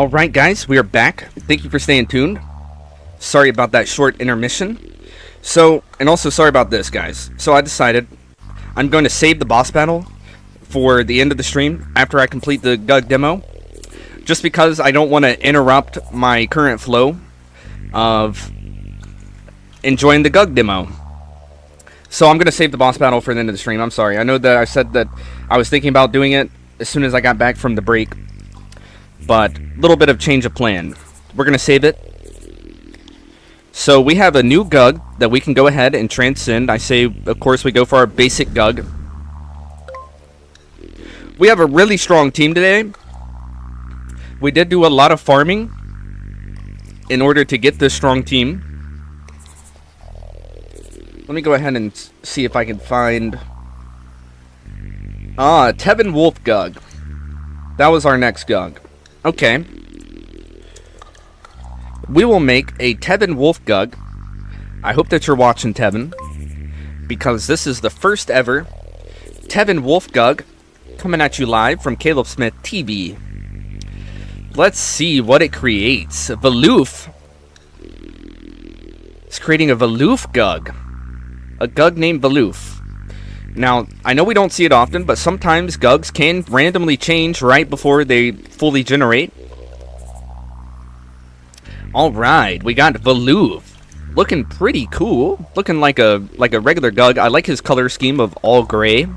Alright guys, we are back. Thank you for staying tuned. Sorry about that short intermission. So, and also sorry about this guys. So I decided I'm going to save the boss battle for the end of the stream after I complete the GUG demo. Just because I don't want to interrupt my current flow of enjoying the GUG demo. So I'm going to save the boss battle for the end of the stream. I'm sorry. I know that I said that I was thinking about doing it as soon as I got back from the break. But a little bit of change of plan. We're going to save it. So we have a new GUG that we can go ahead and transcend. I say, of course, we go for our basic GUG. We have a really strong team today. We did do a lot of farming in order to get this strong team. Let me go ahead and see if I can find... Tevin Wolf GUG. That was our next GUG. Okay. We will make a Tevin Wolf GUG. I hope that you're watching, Tevin, because this is the first ever Tevin Wolf GUG coming at you live from Caleb Smith TV. Let's see what it creates. Valoof. It's creating a Valoof GUG. A GUG named Valoof. Now, I know we don't see it often, but sometimes GUGs can randomly change right before they fully generate. Alright, we got Valoof. Looking pretty cool. Looking like a regular GUG. I like his color scheme of all gray.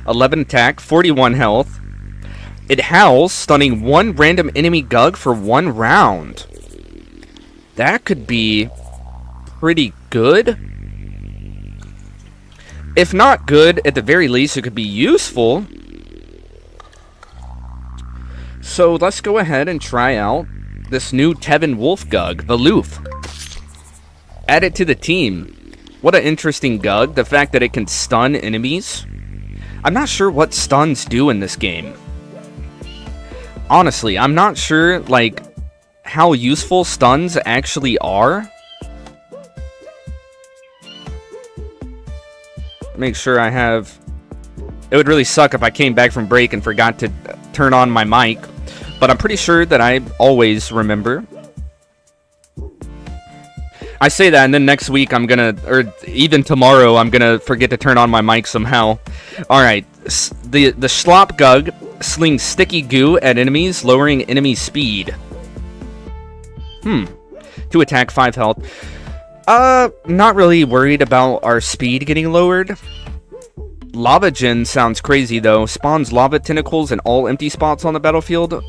11 attack, 41 health. It howls, stunning one random enemy GUG for 1 round. That could be pretty good. If not good, at the very least, it could be useful. So let's go ahead and try out this new Tevin Wolf GUG, Valoof. Add it to the team. What an interesting GUG. The fact that it can stun enemies. I'm not sure what stuns do in this game. Honestly, I'm not sure, like, how useful stuns actually are. Make sure I have... It would really suck if I came back from break and forgot to turn on my mic. But I'm pretty sure that I always remember. I say that, and then next week I'm gonna... Or even tomorrow, I'm gonna forget to turn on my mic somehow. Alright. The Schlop GUG slings sticky goo at enemies, lowering enemy speed. 2 attack, 5 health. Not really worried about our speed getting lowered. Lava Gen sounds crazy, though. Spawns lava tentacles in all empty spots on the battlefield.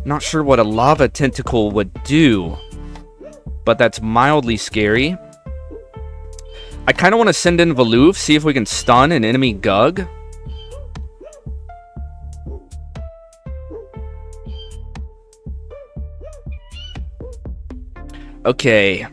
Not sure what a lava tentacle would do. But that's mildly scary. I kind of want to send in Valoof, see if we can stun an enemy GUG. Okay.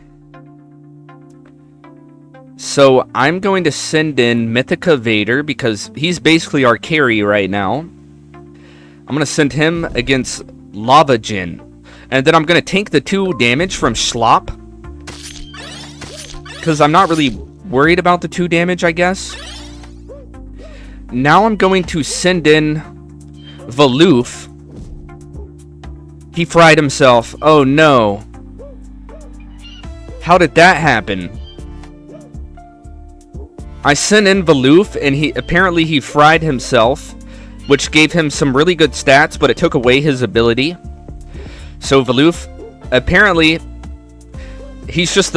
So, I'm going to send in Mythica Vader because he's basically our carry right now. I'm going to send him against Lava Gen. And then I'm going to tank the 2 damage from Schlop. Because I'm not really worried about the 2 damage, I guess. Now I'm going to send in Valoof. He fried himself. Oh no. How did that happen? I sent in Valoof, and he fried himself, which gave him some really good stats, but it took away his ability. So Valoof, apparently, he's just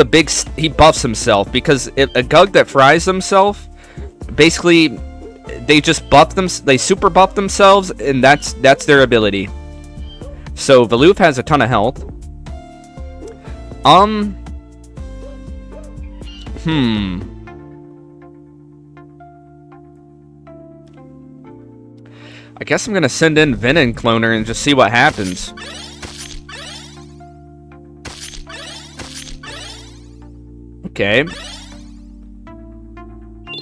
he buffs himself, because a GUG that fries himself, basically, they just they super buff themselves, and that's their ability. So Valoof has a ton of health. I guess I'm gonna send in Venom Cloner and just see what happens. Okay.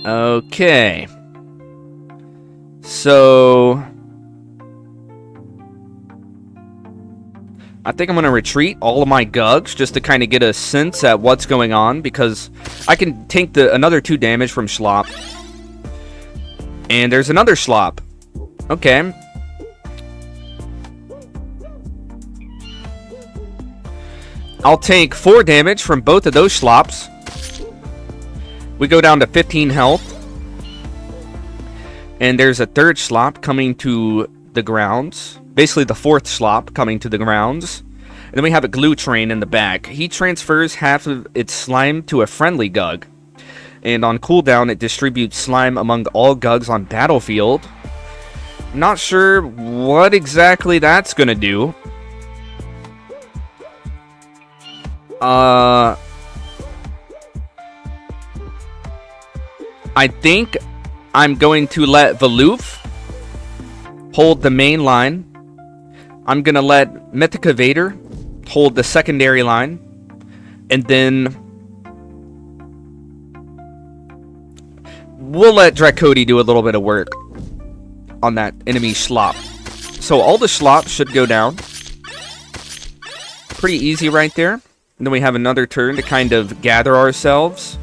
Okay. So... I think I'm gonna retreat all of my GUGs just to kind of get a sense at what's going on, because I can tank another 2 damage from Schlop. And there's another Schlop. Okay. I'll take 4 damage from both of those slops. We go down to 15 health. And there's a third slop coming to the grounds. Basically the 4th slop coming to the grounds. And then we have a glue train in the back. He transfers half of its slime to a friendly GUG. And on cooldown, it distributes slime among all GUGs on battlefield. Not sure what exactly that's gonna do. I think I'm going to let Valoof hold the main line. I'm gonna let Mythica Vader hold the secondary line. And then we'll let Dracody do a little bit of work on that enemy slop. So all the slops should go down. Pretty easy right there. And then we have another turn to kind of gather ourselves.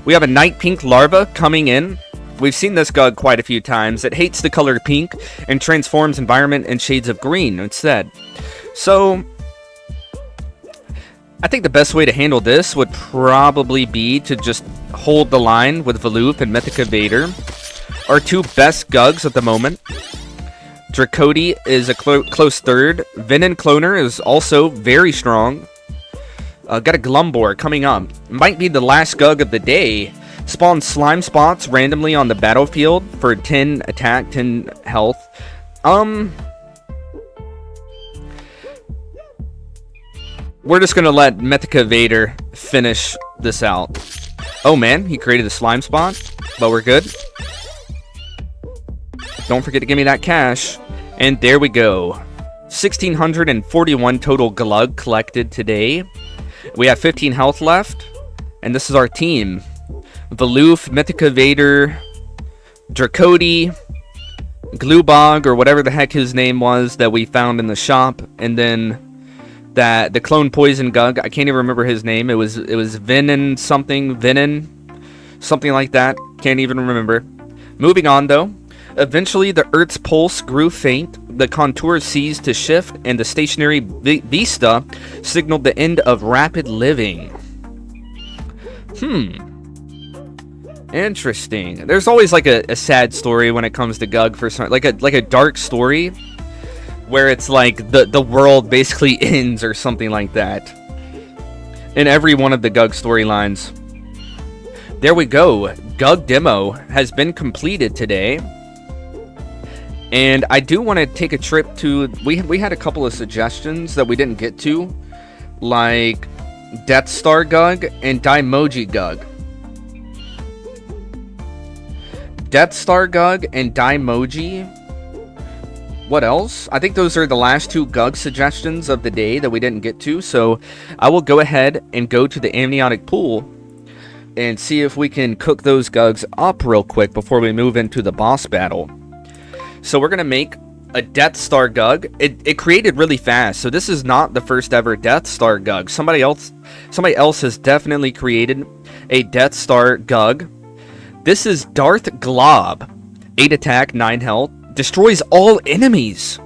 We have a Night Pink Larva coming in. We've seen this GUG quite a few times. It hates the color pink and transforms environment in shades of green instead. So I think the best way to handle this would probably be to just hold the line with Valoof and Mythica Vader. Our 2 best GUGs at the moment. Dracody is a close third. Venom Cloner is also very strong. Got a Glumbor coming up. Might be the last GUG of the day. Spawn slime spots randomly on the battlefield for 10 attack, 10 health. We're just gonna let Mythica Vader finish this out. Oh man, he created a slime spot, but we're good. Don't forget to give me that cash. And there we go. 1,641 total glug collected today. We have 15 health left. And this is our team. Valoof, Mythica Vader, Dracody, Gluebog, or whatever the heck his name was that we found in the shop. And then the clone poison GUG. I can't even remember his name. It was Venom something like that. Can't even remember. Moving on though. Eventually, the Earth's pulse grew faint, the contours ceased to shift, and the stationary vista signaled the end of rapid living. Interesting. There's always like a sad story when it comes to GUG for some, like a dark story, where it's like the world basically ends or something like that. In every one of the GUG storylines. There we go. GUG demo has been completed today. And I do want to take a trip to... We had a couple of suggestions that we didn't get to. Like Death Star GUG and Daimoji GUG. Death Star GUG and Daimoji. What else? I think those are the last 2 GUG suggestions of the day that we didn't get to. So I will go ahead and go to the amniotic pool and see if we can cook those GUGs up real quick before we move into the boss battle. So we're going to make a Death Star GUG. It created really fast. So this is not the first ever Death Star GUG. Somebody else has definitely created a Death Star GUG. This is Darth Glob. 8 attack, 9 health. Destroys all enemies.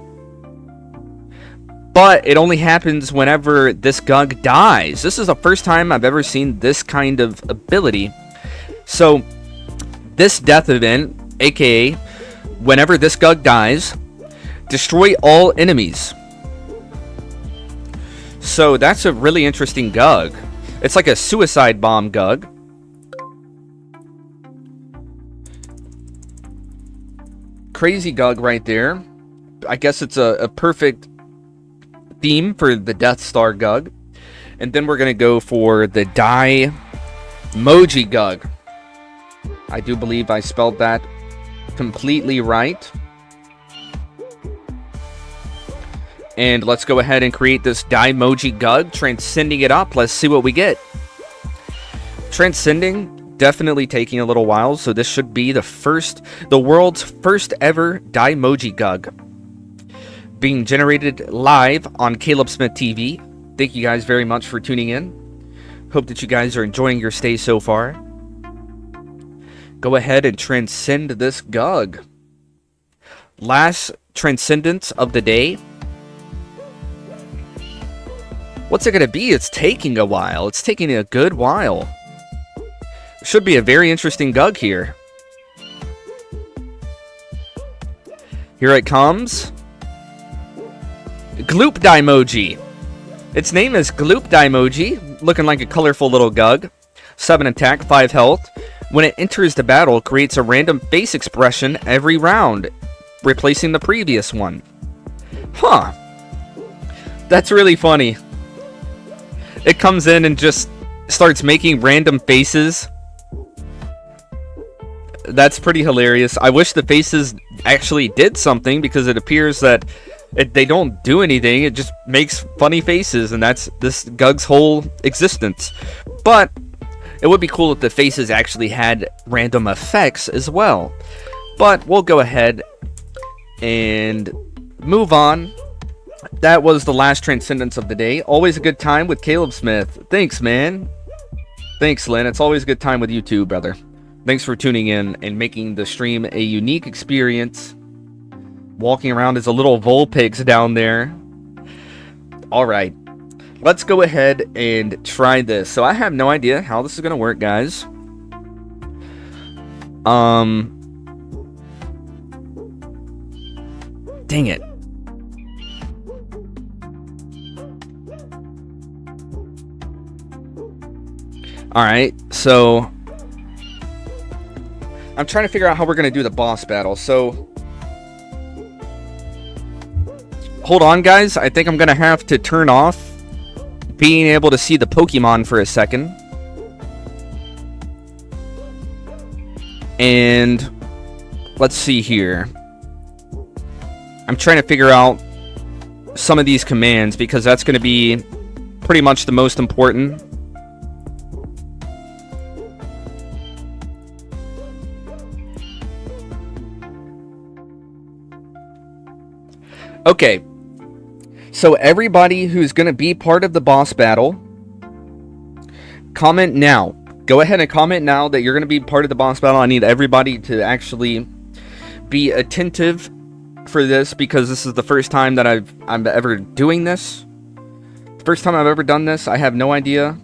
But it only happens whenever this GUG dies. This is the first time I've ever seen this kind of ability. So this death event, aka whenever this GUG dies, destroy all enemies. So that's a really interesting GUG. It's like a suicide bomb GUG. Crazy GUG right there. I guess it's a perfect theme for the Death Star GUG. And then we're going to go for the Daimoji GUG. I do believe I spelled that completely right. And let's go ahead and create this Daimoji GUG, transcending it up. Let's see what we get. Transcending, definitely taking a little while, so this should be the world's first ever Daimoji GUG. Being generated live on Caleb Smith TV. Thank you guys very much for tuning in. Hope that you guys are enjoying your stay so far. Go ahead and transcend this GUG. Last transcendence of the day. What's it gonna be? It's taking a while. It's taking a good while. Should be a very interesting GUG here. Here it comes. Gloop Daimoji. Its name is Gloop Daimoji, looking like a colorful little GUG. 7 attack, 5 health. When it enters the battle, creates a random face expression every round, replacing the previous one. Huh. That's really funny. It comes in and just starts making random faces. That's pretty hilarious. I wish the faces actually did something, because it appears that they don't do anything. It just makes funny faces, and that's this GUG's whole existence. But it would be cool if the faces actually had random effects as well. But we'll go ahead and move on. That was the last Transcendence of the day. Always a good time with Caleb Smith. Thanks, man. Thanks, Lynn. It's always a good time with you too, brother. Thanks for tuning in and making the stream a unique experience. Walking around as a little Vulpix down there. Alright. Let's go ahead and try this. So I have no idea how this is going to work, guys. Dang it. Alright, so I'm trying to figure out how we're going to do the boss battle. So hold on, guys. I think I'm going to have to turn off being able to see the Pokemon for a second. And let's see here. I'm trying to figure out some of these commands, because that's going to be pretty much the most important. Okay, so everybody who's going to be part of the boss battle, comment now. Go ahead and comment now that you're going to be part of the boss battle. I need everybody to actually be attentive for this, because this is the first time that I'm ever doing this. First time I've ever done this. I have no idea.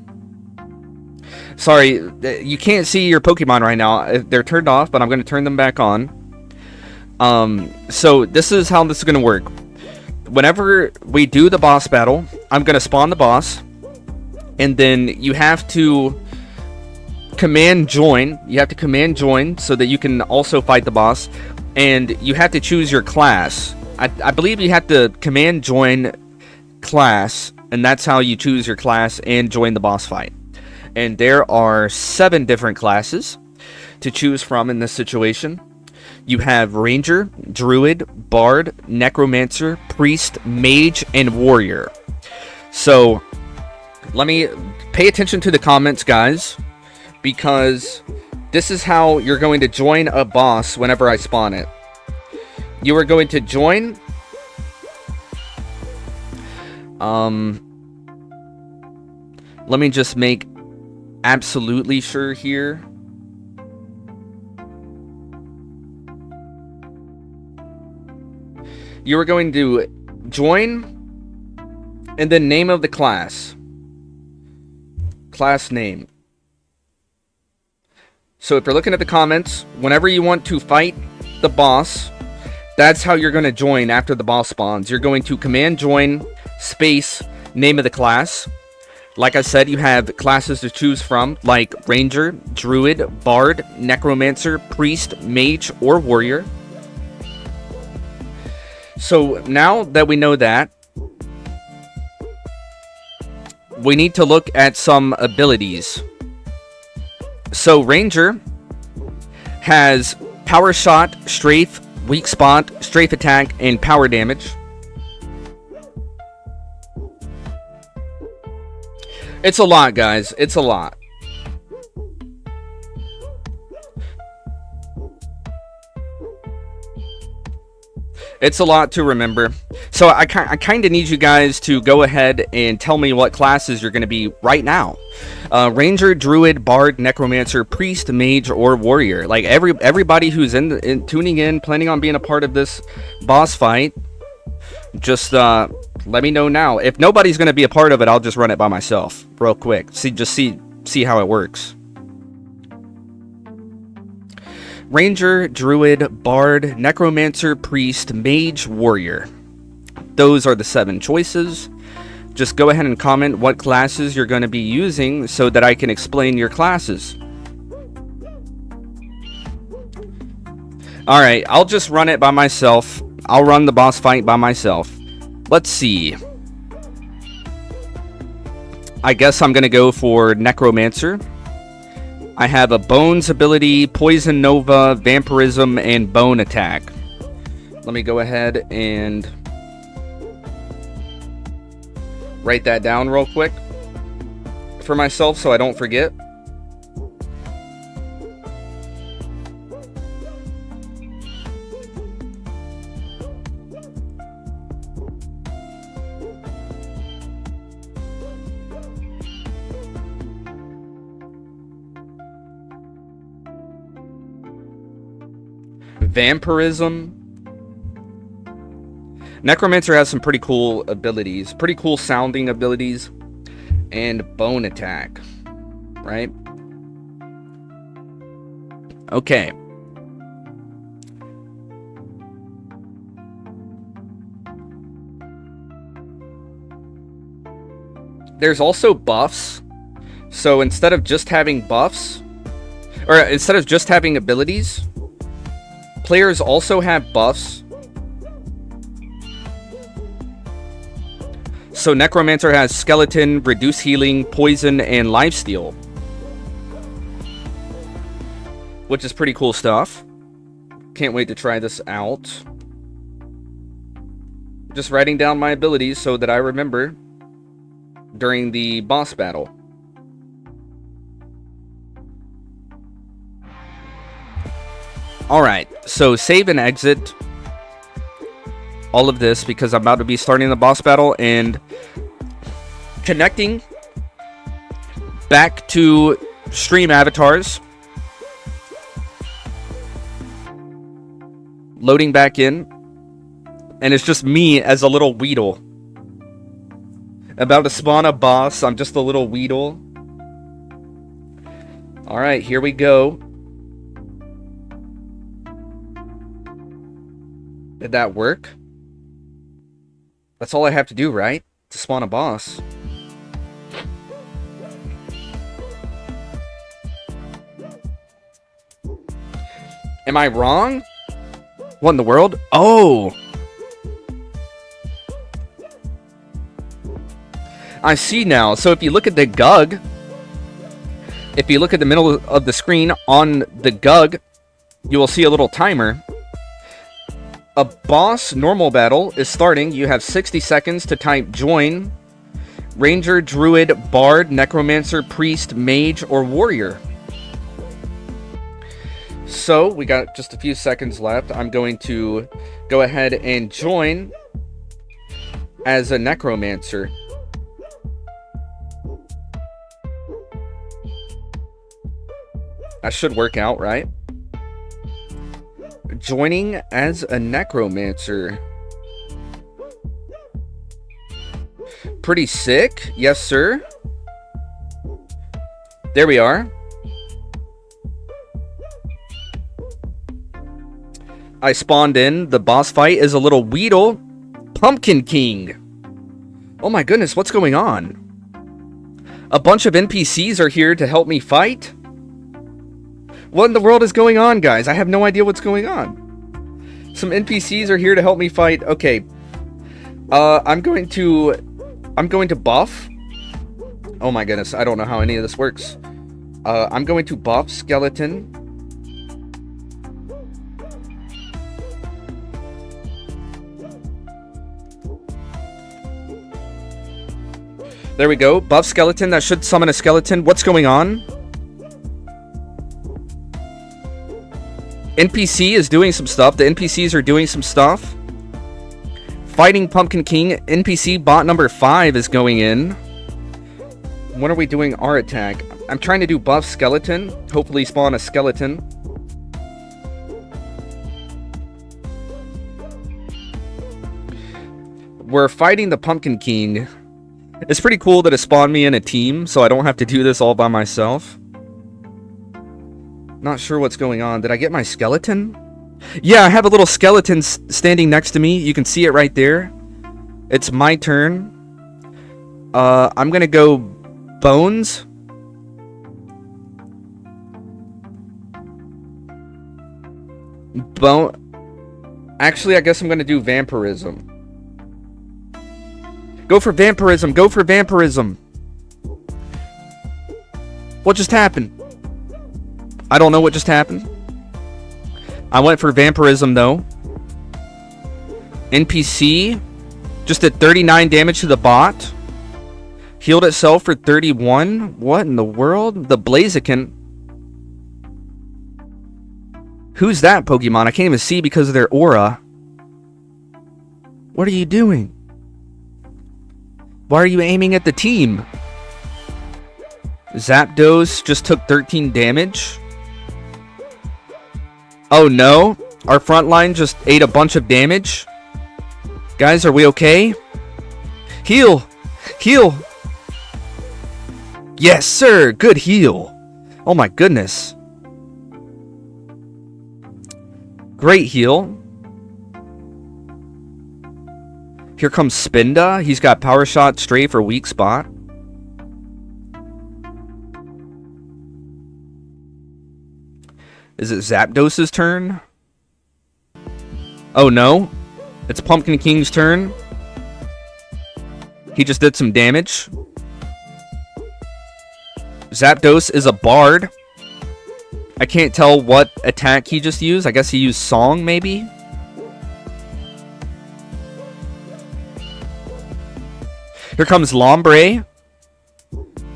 Sorry, you can't see your Pokemon right now. They're turned off, but I'm going to turn them back on. So this is how this is going to work. Whenever we do the boss battle, I'm going to spawn the boss, and then you have to command join. You have to command join so that you can also fight the boss, and you have to choose your class. I believe you have to command join class, and that's how you choose your class and join the boss fight. And there are 7 different classes to choose from in this situation. You have Ranger, Druid, Bard, Necromancer, Priest, Mage, and Warrior. So, let me pay attention to the comments, guys, because this is how you're going to join a boss whenever I spawn it. You are going to join. Let me just make absolutely sure here. You are going to join, and then name of the class. Class name. So if you're looking at the comments, whenever you want to fight the boss, that's how you're going to join after the boss spawns. You're going to command join, space, name of the class. Like I said, you have classes to choose from, like Ranger, Druid, Bard, Necromancer, Priest, Mage, or Warrior. So now that we know that, we need to look at some abilities. So Ranger has Power Shot, Strafe, Weak Spot, Strafe Attack, and Power Damage. It's a lot, guys. It's a lot. It's a lot to remember. So I kind of need you guys to go ahead and tell me what classes you're going to be right now. Ranger, Druid, Bard, Necromancer, Priest, Mage, or Warrior. Like everybody who's tuning in, planning on being a part of this boss fight, Just let me know now. If nobody's going to be a part of it, I'll just run it by myself real quick. See how it works. Ranger, Druid, Bard, Necromancer, Priest, Mage, Warrior. Those are the 7 choices. Just go ahead and comment what classes you're going to be using so that I can explain your classes. Alright, I'll just run it by myself. I'll run the boss fight by myself. Let's see. I guess I'm going to go for Necromancer. I have a Bones ability, Poison Nova, Vampirism, and Bone Attack. Let me go ahead and write that down real quick for myself so I don't forget. Vampirism. Necromancer has some pretty cool abilities, pretty cool sounding abilities, and Bone Attack, right? Okay. There's also buffs. So instead of just having buffs, or instead of just having abilities, players also have buffs. So Necromancer has Skeleton, Reduce Healing, Poison, and Lifesteal, which is pretty cool stuff. Can't wait to try this out. Just writing down my abilities so that I remember during the boss battle. Alright, so save and exit all of this because I'm about to be starting the boss battle and connecting back to stream avatars. Loading back in. And it's just me as a little Weedle. About to spawn a boss. I'm just a little Weedle. Alright, here we go. Did that work? That's all I have to do, right? To spawn a boss. Am I wrong? What in the world? Oh! I see now. So if you look at the GUG, if you look at the middle of the screen on the GUG, you will see a little timer. A boss normal battle is starting. You have 60 seconds to type join. Ranger, Druid, Bard, Necromancer, Priest, Mage, or Warrior. So we got just a few seconds left. I'm going to go ahead and join as a Necromancer. That should work out, right? Joining as a Necromancer. Pretty sick. Yes, sir. There we are. I spawned in. The boss fight is a little Weedle. Pumpkin King. Oh my goodness, what's going on? A bunch of NPCs are here to help me fight? What in the world is going on, guys? I have no idea what's going on. Some NPCs are here to help me fight. Okay. I'm going to buff. Oh my goodness, I don't know how any of this works. I'm going to buff Skeleton. There we go. Buff Skeleton. That should summon a skeleton. What's going on? NPC is doing some stuff. The NPCs are doing some stuff. Fighting Pumpkin King. NPC bot number 5 is going in. When are we doing our attack? I'm trying to do buff Skeleton. Hopefully spawn a skeleton. we're fighting the Pumpkin King. It's pretty cool that it spawned me in a team, so I don't have to do this all by myself. Not sure what's going on. Did I get my skeleton? Yeah, I have a little skeleton standing next to me. You can see it right there. It's my turn. I'm gonna go Bones. Actually, I guess I'm gonna do Vampirism. Go for Vampirism. Go for Vampirism. What just happened? I don't know what just happened. I went for Vampirism, though. NPC just did 39 damage to the bot. Healed itself for 31. What in the world? The Blaziken. Who's that Pokemon? I can't even see because of their aura. What are you doing? Why are you aiming at the team? Zapdos just took 13 damage. Oh no, our front line just ate a bunch of damage. Guys, are we okay? Heal! Heal! Yes, sir! Good heal! Oh my goodness. Great heal. Here comes Spinda. He's got Power Shot, Stray for weak spot. Is it Zapdos' turn? Oh no. It's Pumpkin King's turn. He just did some damage. Zapdos is a bard. I can't tell what attack he just used. I guess he used Song, maybe? Here comes Lombre.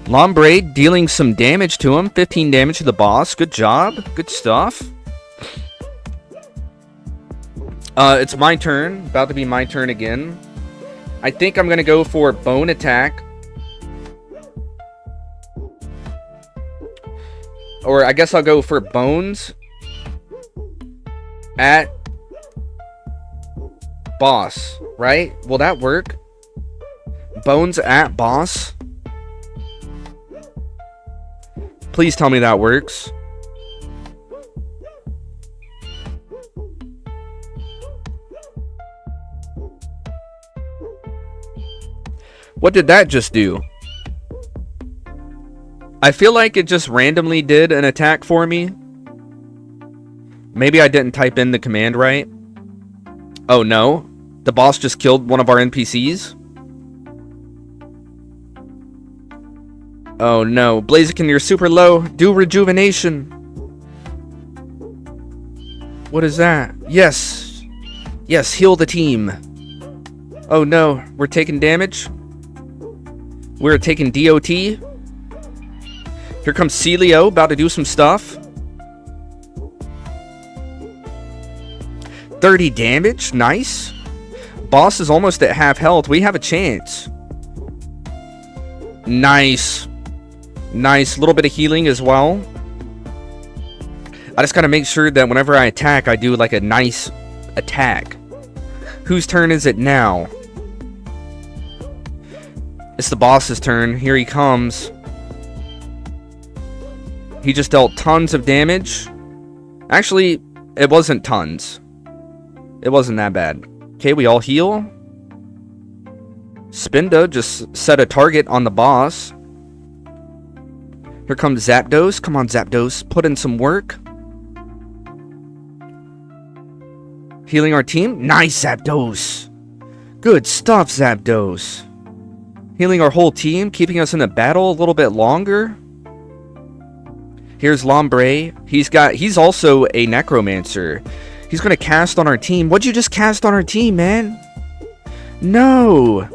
Lombre dealing some damage to him. 15 damage to the boss. Good job. Good stuff. It's my turn. About to be my turn again. I think I'm going to go for Bone Attack. Or I guess I'll go for Bones at boss, right? Will that work? Bones at boss? Please tell me that works. What did that just do? I feel like it just randomly did an attack for me. Maybe I didn't type in the command right. Oh no. The boss just killed one of our NPCs. Oh no. Blaziken, you're super low. Do rejuvenation. What is that? Yes. Yes, heal the team. Oh no. We're taking damage. We're taking DOT. Here comes Celio, about to do some stuff. 30 damage, nice. Boss is almost at half health. We have a chance. Nice. Nice, little bit of healing as well. I just gotta make sure that whenever I attack, I do like a nice attack. Whose turn is it now? It's the boss's turn. Here he comes. He just dealt tons of damage. Actually, it wasn't tons. It wasn't that bad. Okay, we all heal. Spinda just set a target on the boss. Here comes Zapdos. Come on, Zapdos. Put in some work. Healing our team. Nice, Zapdos. Good stuff, Zapdos. Healing our whole team. Keeping us in the battle a little bit longer. Here's Lombre. He's also a Necromancer. He's going to cast on our team. What'd you just cast on our team, man? No.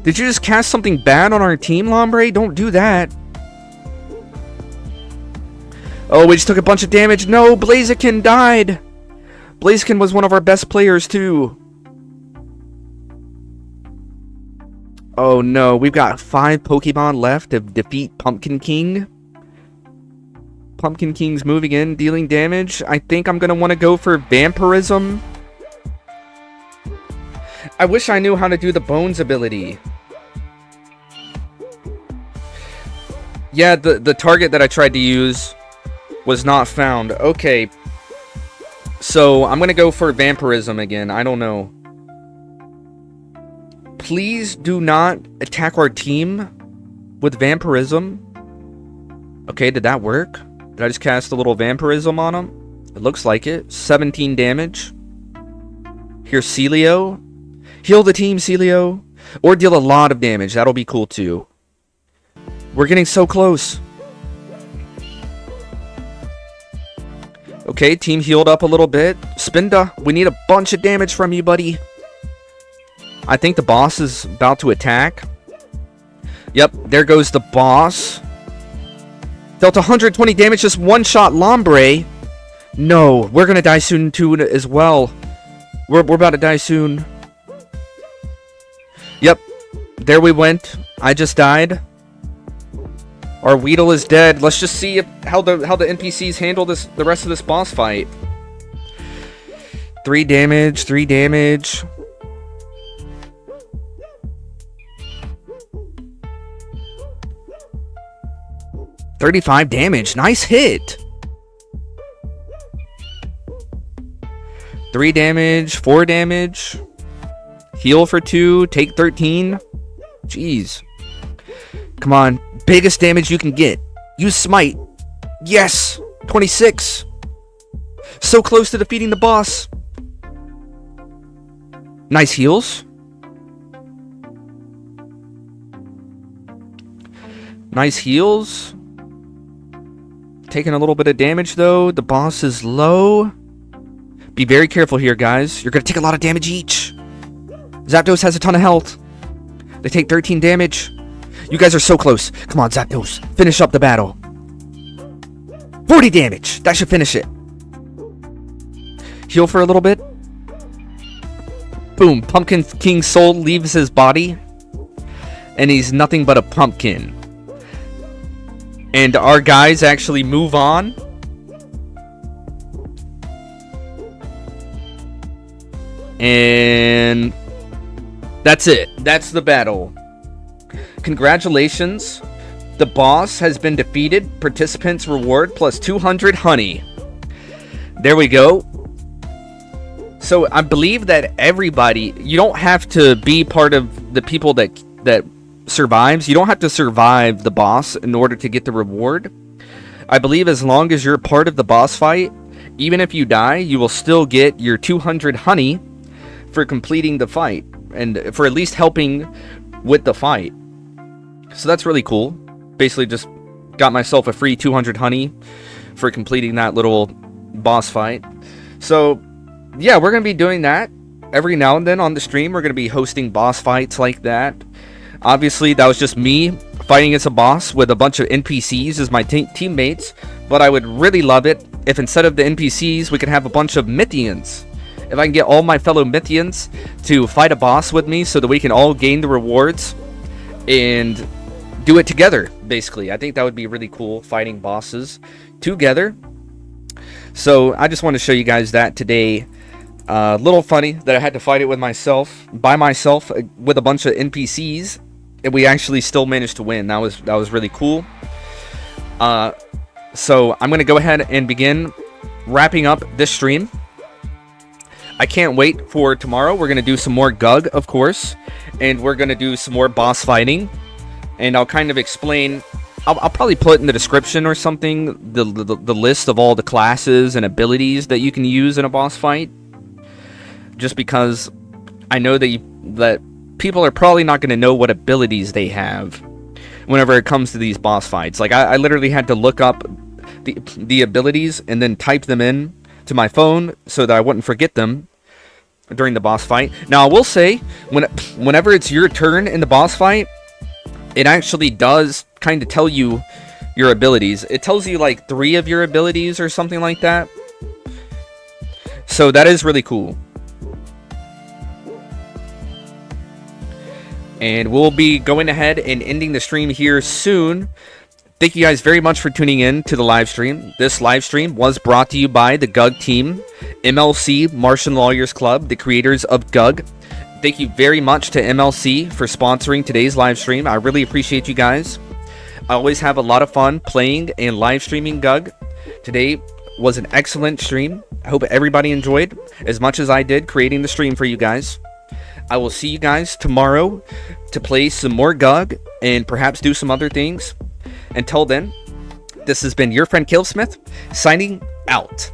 Did you just cast something bad on our team, Lombre? Don't do that. Oh, we just took a bunch of damage. No, Blaziken died. Blaziken was one of our best players, too. Oh no, we've got 5 Pokemon left to defeat Pumpkin King. Pumpkin King's moving in, dealing damage. I think I'm going to want to go for Vampirism. I wish I knew how to do the bones ability. Yeah, the target that I tried to use was not found. Okay. So, I'm going to go for vampirism again. I don't know. Please do not attack our team with vampirism. Okay, did that work? Did I just cast a little vampirism on him? It looks like it. 17 damage. Here's Celio. Heal the team, Celio. Or deal a lot of damage. That'll be cool too. We're getting so close. Okay, team healed up a little bit. Spinda, we need a bunch of damage from you, buddy. I think the boss is about to attack. Yep, there goes the boss. Dealt 120 damage, just one-shot Lombre. No, we're going to die soon too as well. We're about to die soon. Yep, there we went. I just died. Our Weedle is dead. Let's just see how the NPCs handle the rest of this boss fight. 3 damage, 3 damage. $35 damage. Nice hit. 3 damage, 4 damage. Heal for 2, take 13. Jeez. Come on. Biggest damage you can get. Use Smite. Yes! 26. So close to defeating the boss. Nice heals. Nice heals. Taking a little bit of damage though. The boss is low. Be very careful here, guys. You're going to take a lot of damage each. Zapdos has a ton of health. They take 13 damage. You guys are so close. Come on, Zapdos. Finish up the battle. 40 damage. That should finish it. Heal for a little bit. Boom. Pumpkin King's soul leaves his body. And he's nothing but a pumpkin. And our guys actually move on. And that's it. That's the battle. Congratulations. The boss has been defeated. Participants reward plus 200 honey. There we go. So I believe that everybody, you don't have to be part of the people that survives. You don't have to survive the boss in order to get the reward. I believe as long as you're part of the boss fight, even if you die, you will still get your 200 honey for completing the fight and for at least helping with the fight. So that's really cool. Basically just got myself a free 200 honey for completing that little boss fight. So yeah, we're going to be doing that every now and then on the stream. We're going to be hosting boss fights like that. Obviously, that was just me fighting as a boss with a bunch of NPCs as my teammates. But I would really love it if instead of the NPCs, we could have a bunch of Mythians. If I can get all my fellow Mythians to fight a boss with me so that we can all gain the rewards and do it together, basically. I think that would be really cool, fighting bosses together. So I just want to show you guys that today. A little funny that I had to fight it with myself, by myself, with a bunch of NPCs, and we actually still managed to win. That was really cool. So I'm going to go ahead and begin wrapping up this stream. I can't wait for tomorrow. We're going to do some more GUG, of course, and we're going to do some more boss fighting. And I'll kind of explain. I'll probably put in the description or something the list of all the classes and abilities that you can use in a boss fight. Just because I know that people are probably not going to know what abilities they have whenever it comes to these boss fights. Like I literally had to look up the abilities and then type them in to my phone so that I wouldn't forget them during the boss fight. Now I will say, whenever it's your turn in the boss fight, it actually does kind of tell you your abilities. It tells you like 3 of your abilities or something like that. So that is really cool. And we'll be going ahead and ending the stream here soon. Thank you guys very much for tuning in to the live stream. This live stream was brought to you by the GUG team, MLC Martian Lawyers Club, the creators of GUG, Thank you very much to MLC for sponsoring today's live stream. I really appreciate you guys. I always have a lot of fun playing and live streaming GUG. Today was an excellent stream. I hope everybody enjoyed as much as I did creating the stream for you guys. I will see you guys tomorrow to play some more GUG and perhaps do some other things. Until then, this has been your friend Killsmith, signing out.